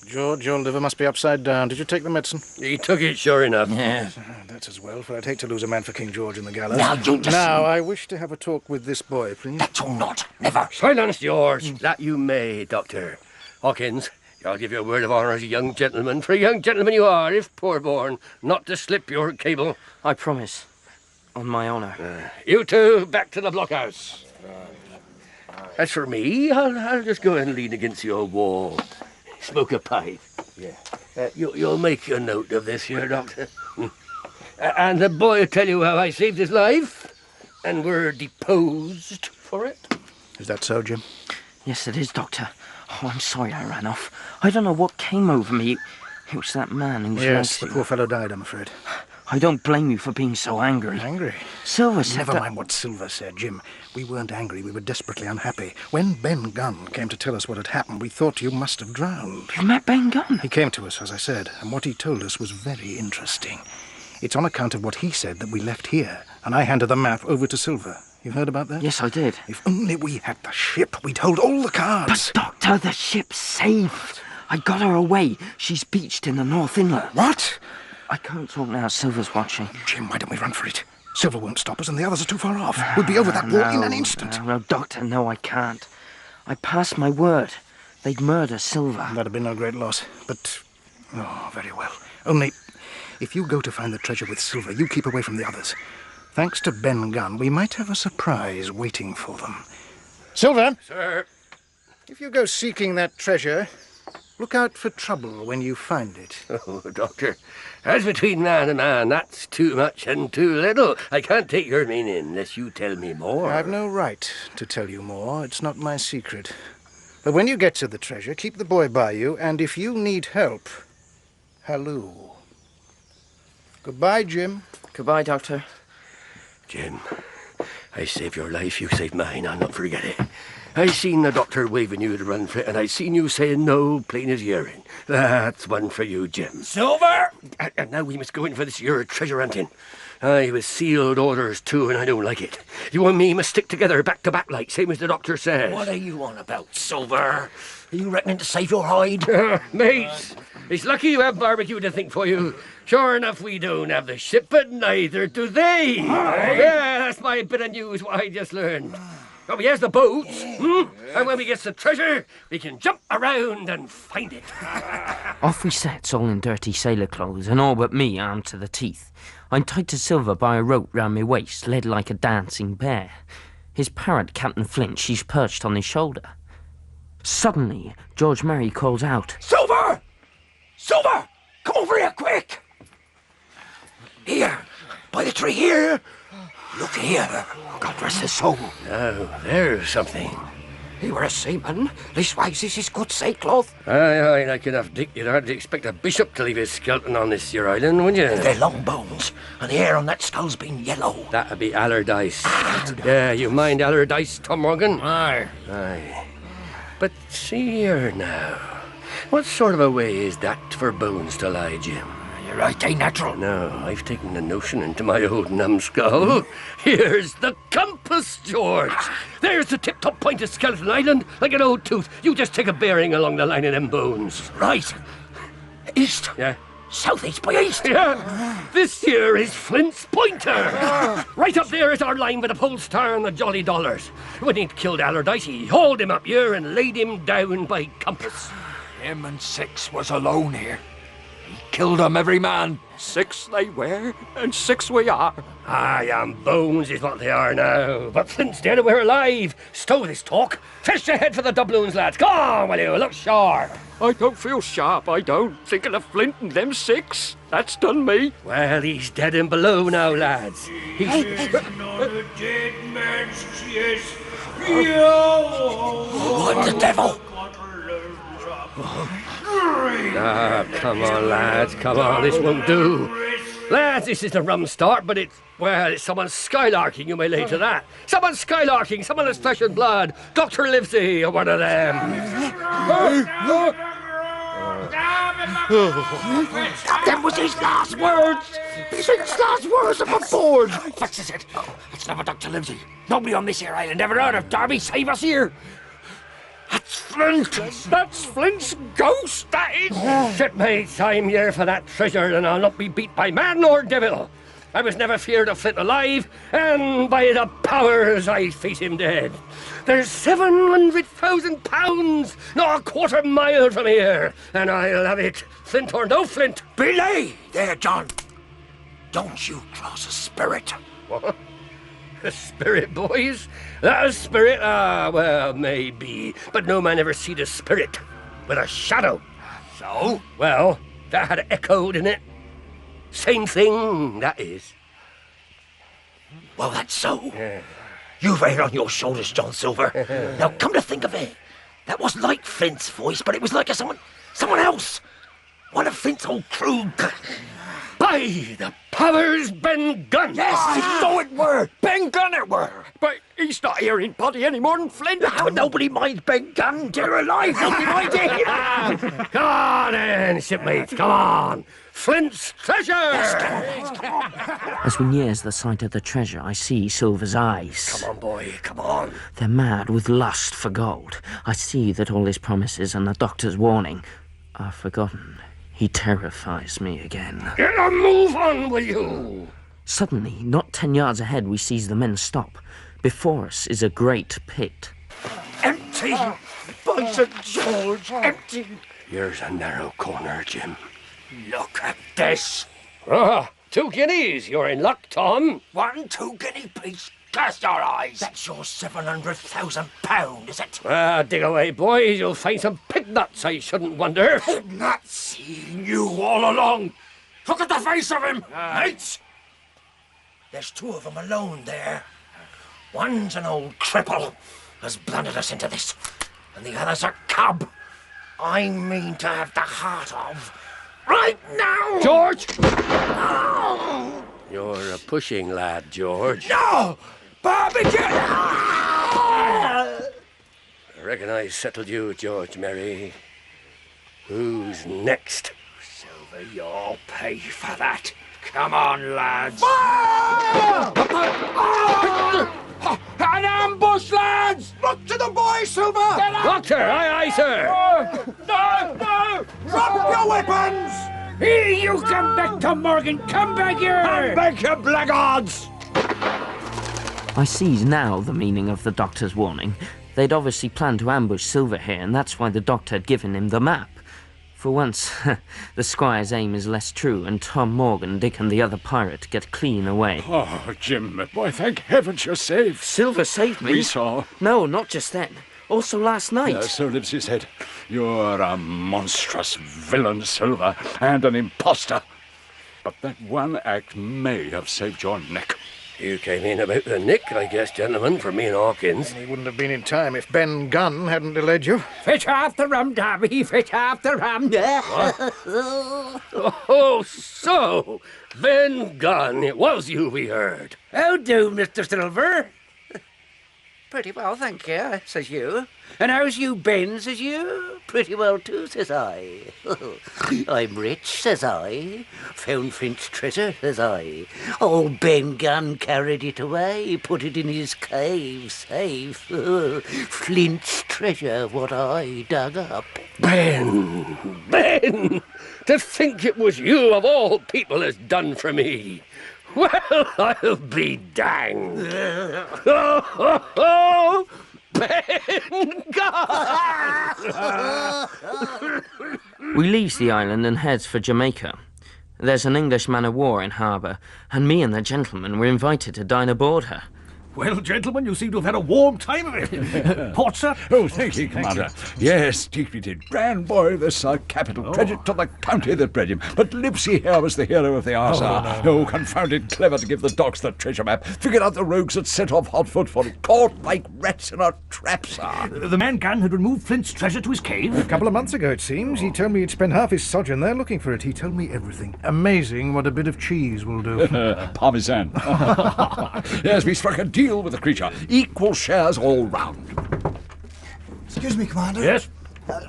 George, your liver must be upside down. Did you take the medicine? He took it, sure enough. Yes. That's as well, for I'd hate to lose a man for King George in the gallows. Now, you just... Now, I wish to have a talk with this boy, please. That you'll not. Never. Silence, George. That you may, Doctor. Hawkins, I'll give you a word of honour as a young gentleman. For a young gentleman you are, if poor-born, not to slip your cable. I promise. On my honour. You two, back to the blockhouse. As for me, I'll just go and lean against the old wall. Smoke a pipe. Yeah. You'll make a note of this here, Doctor. And the boy will tell you how I saved his life, and were deposed for it. Is that so, Jim? Yes, it is, Doctor. Oh, I'm sorry I ran off. I don't know what came over me. It was that man who's Yes, the poor fellow died, I'm afraid. I don't blame you for being so angry. Angry? Silver said Never that... mind what Silver said, Jim. We weren't angry. We were desperately unhappy. When Ben Gunn came to tell us what had happened, we thought you must have drowned. You met Ben Gunn? He came to us, as I said, and what he told us was very interesting. It's on account of what he said that we left here, and I handed the map over to Silver. You heard about that? Yes, I did. If only we had the ship, we'd hold all the cards. But, Doctor, the ship's safe. I got her away. She's beached in the North Inlet. What? I can't talk now. Silver's watching. Jim, why don't we run for it? Silver won't stop us, and the others are too far off. We'll be over that wall in an instant. No, Doctor, no, I can't. I passed my word. They'd murder Silver. That'd have been no great loss, but... Oh, very well. Only, if you go to find the treasure with Silver, you keep away from the others. Thanks to Ben Gunn, we might have a surprise waiting for them. Silver! Sir? If you go seeking that treasure, look out for trouble when you find it. Oh, Doctor, as between man and man, that's too much and too little. I can't take your meaning unless you tell me more. I've no right to tell you more. It's not my secret. But when you get to the treasure, keep the boy by you, and if you need help, halloo. Goodbye, Jim. Goodbye, Doctor. Jim, I saved your life, you saved mine, I'll not forget it. I seen the doctor waving you to run for it, and I seen you saying no, plain as urine. That's one for you, Jim. Silver! And now we must go in for this your treasure hunting. Aye, with sealed orders too, and I don't like it. You and me must stick together back to back like, same as the doctor says. What are you on about, Silver? Are you reckoning to save your hide? Mate, it's lucky you have barbecue to think for you. Sure enough, we don't have the ship, but neither do they. Yeah, that's my bit of news what I just learned. Oh, here's the boats. And when we get the treasure, we can jump around and find it. Off we sets, all in dirty sailor clothes, and all but me armed to the teeth. I'm tied to Silver by a rope round my waist, led like a dancing bear. His parrot, Captain Flint, she's perched on his shoulder. Suddenly, George Murray calls out, Silver! Silver! Come over here, quick! Here, by the tree here. Look here. God rest his soul. Oh, there's something. He were a seaman. Leastwise, this is good sailcloth. Aye, like enough, Dick. You'd hardly expect a bishop to leave his skeleton on this here island, would you? They're long bones, and the hair on that skull's been yellow. That'd be Allardyce. Yeah, you mind Allardyce, Tom Morgan? Aye. Aye. But see here now. What sort of a way is that for bones to lie, Jim? You're right, ain't natural. No, I've taken the notion into my old numbskull. Here's the compass, George. There's the tip-top point of Skeleton Island, like an old tooth. You just take a bearing along the line of them bones. Right. East. Yeah. Southeast by east. Yeah. This here is Flint's pointer. Right up there is our line with the pole star and the jolly dollars. When he'd killed Allardyce, he hauled him up here and laid him down by compass. Him and 6 was alone here. He killed 'em every man. 6 they were, and 6 we are. Aye, and bones is what they are now. But Flint's dead and we're alive. Stow this talk. Fish ahead for the doubloons, lads. Come on, will you? Look sharp. I don't feel sharp, I don't. Thinking of Flint and them 6. That's done me. Well, he's dead and below now, lads. He's... not a dead man's chest. What the devil? Ah, come on, lads, come on, this won't do. Lads, this is a rum start, but it's someone skylarking, you may lay to that. Someone skylarking, someone that's flesh and blood. Dr. Livesey, or one of them. Them was his last words. His last words up aboard. That's it. That's never Dr. Livesey. Nobody on this here island ever heard of Darby Save Us here. That's Flint! That's Flint's ghost, that is! Shipmates, I'm here for that treasure, and I'll not be beat by man or devil. I was never feared of Flint alive, and by the powers I face him dead. There's £700,000, not a quarter mile from here, and I'll have it, Flint or no Flint. Belay! There, John. Don't you cross a spirit. What? A spirit, boys? That a spirit? Ah, well, maybe. But no man ever seed a spirit with a shadow. So? Well, that had echoed in it. Same thing, that is. Well, that's so. Yeah. You've hair on your shoulders, John Silver. Now, come to think of it, that wasn't like Flint's voice, but it was like someone else. One of Flint's old crew. By the powers, Ben Gunn! Yes, so it were. Ben Gunn it were. But he's not here in body any more than Flint. Now, nobody minds Ben Gunn. Dear alive, nobody minds him. Come on, then, shipmates, come on. Flint's treasure! As we nears the sight of the treasure, I see Silver's eyes. Come on, boy, come on. They're mad with lust for gold. I see that all his promises and the doctor's warning are forgotten. He terrifies me again. Get a move on, will you? Suddenly, not 10 yards ahead, we sees the men stop. Before us is a great pit. Empty! By St. George, empty! Here's a narrow corner, Jim. Look at this. 2 guineas. You're in luck, Tom. 1 2-guinea piece. Cast your eyes. That's your £700,000, is it? Dig away, boys. You'll find some pig nuts, I shouldn't wonder. Pig nuts? Seen you all along. Look at the face of him, mates. There's 2 of them alone there. One's an old cripple has blundered us into this. and the others are cub. I mean to have the heart of right now. George! Oh. You're a pushing lad, George. No! Barbecue! I reckon I settled you, George Merry. Who's next? Silver, you'll pay for that. Come on, lads. An ambush, lads! Look to the boy, Silver! Doctor, aye, sir. No! Drop your weapons! Here, you come back, Tom Morgan. Come back here. Come back, you blackguards! I sees now the meaning of the doctor's warning. They'd obviously planned to ambush Silver here, and that's why the doctor had given him the map. For once, the squire's aim is less true, and Tom Morgan, Dick, and the other pirate get clean away. Oh, Jim, my boy, thank heavens you're safe. Silver saved me. We saw. No, not just then. Also last night. So Livesey said. You're a monstrous villain, Silver, and an imposter. But that one act may have saved your neck. You came in about the nick, I guess, gentlemen, for me and Hawkins. He wouldn't have been in time if Ben Gunn hadn't delayed you. Fetch half the rum, Darby. Fetch half the rum. Oh, so Ben Gunn, it was you we heard. How do, Mr. Silver? Pretty well, thank you, says you. And how's you, Ben, says you? Pretty well too, says I. I'm rich, says I. Found Flint's treasure, says I. Old Ben Gunn carried it away, put it in his cave, safe. Flint's treasure, what I dug up. Ben! To think it was you of all people has done for me. Well, I'll be danged. Oh, Ben Gunn! We leaves the island and heads for Jamaica. There's an English man-of-war in harbour, and me and the gentleman were invited to dine aboard her. Well, gentlemen, you seem to have had a warm time of it. Port, sir? Oh, thank you, Commander. Yes, indeed we did. Grand boy, this capital. Credit to the county that bred him. But Livesey here was the hero of the hour, sir. Oh, confounded clever to give the dogs the treasure map. Figured out the rogues that set off Hotfoot for it. Caught like rats in a trap, sir. The man Gunn had removed Flint's treasure to his cave? A couple of months ago, it seems. He told me he'd spent half his sojourn there looking for it. He told me everything. Amazing what a bit of cheese will do. Parmesan. Yes, we struck a deal with the creature. Equal shares all round. Excuse me, Commander. Yes?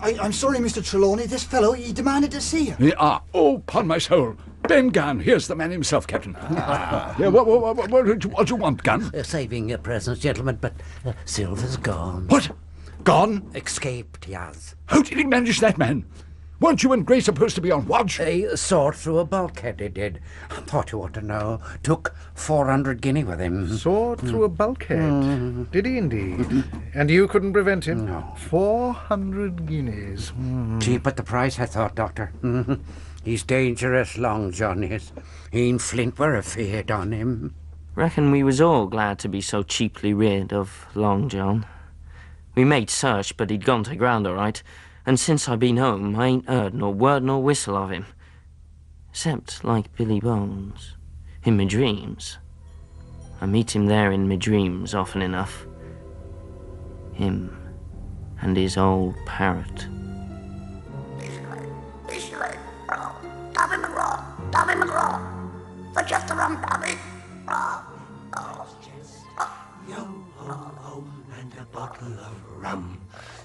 I'm sorry, Mr. Trelawney. This fellow, he demanded to see you. Oh, pardon my soul. Ben Gunn, here's the man himself, Captain. Yeah, what do you want, Gunn? Saving your presence, gentlemen, but Silver's gone. What? Gone? Escaped, he has. How did he manage that, man? Weren't you and Gray supposed to be on watch? He soared through a bulkhead, he did. Thought you ought to know. Took 400 guinea with him. Soared through a bulkhead? Did he indeed? And you couldn't prevent him? No. 400 guineas. Cheap at the price, I thought, Doctor. He's dangerous, Long John is. He and Flint were afeard on him. Reckon we was all glad to be so cheaply rid of Long John. We made search, but he'd gone to ground all right. And since I been home, I ain't heard nor word nor whistle of him. Except, like Billy Bones, in me dreams. I meet him there in me dreams often enough. Him and his old parrot. Tommy McGraw, for just a rum, Tommy. Yo ho ho, and a bottle of rum.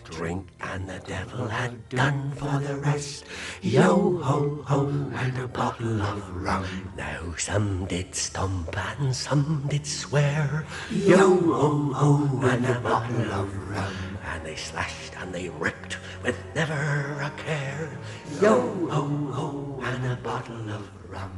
Drink and the devil had done for the rest. Yo ho ho, and a bottle of rum. Now some did stomp and some did swear. Yo ho ho, and a bottle of rum. And they slashed and they ripped with never a care. Yo ho ho, and a bottle of rum.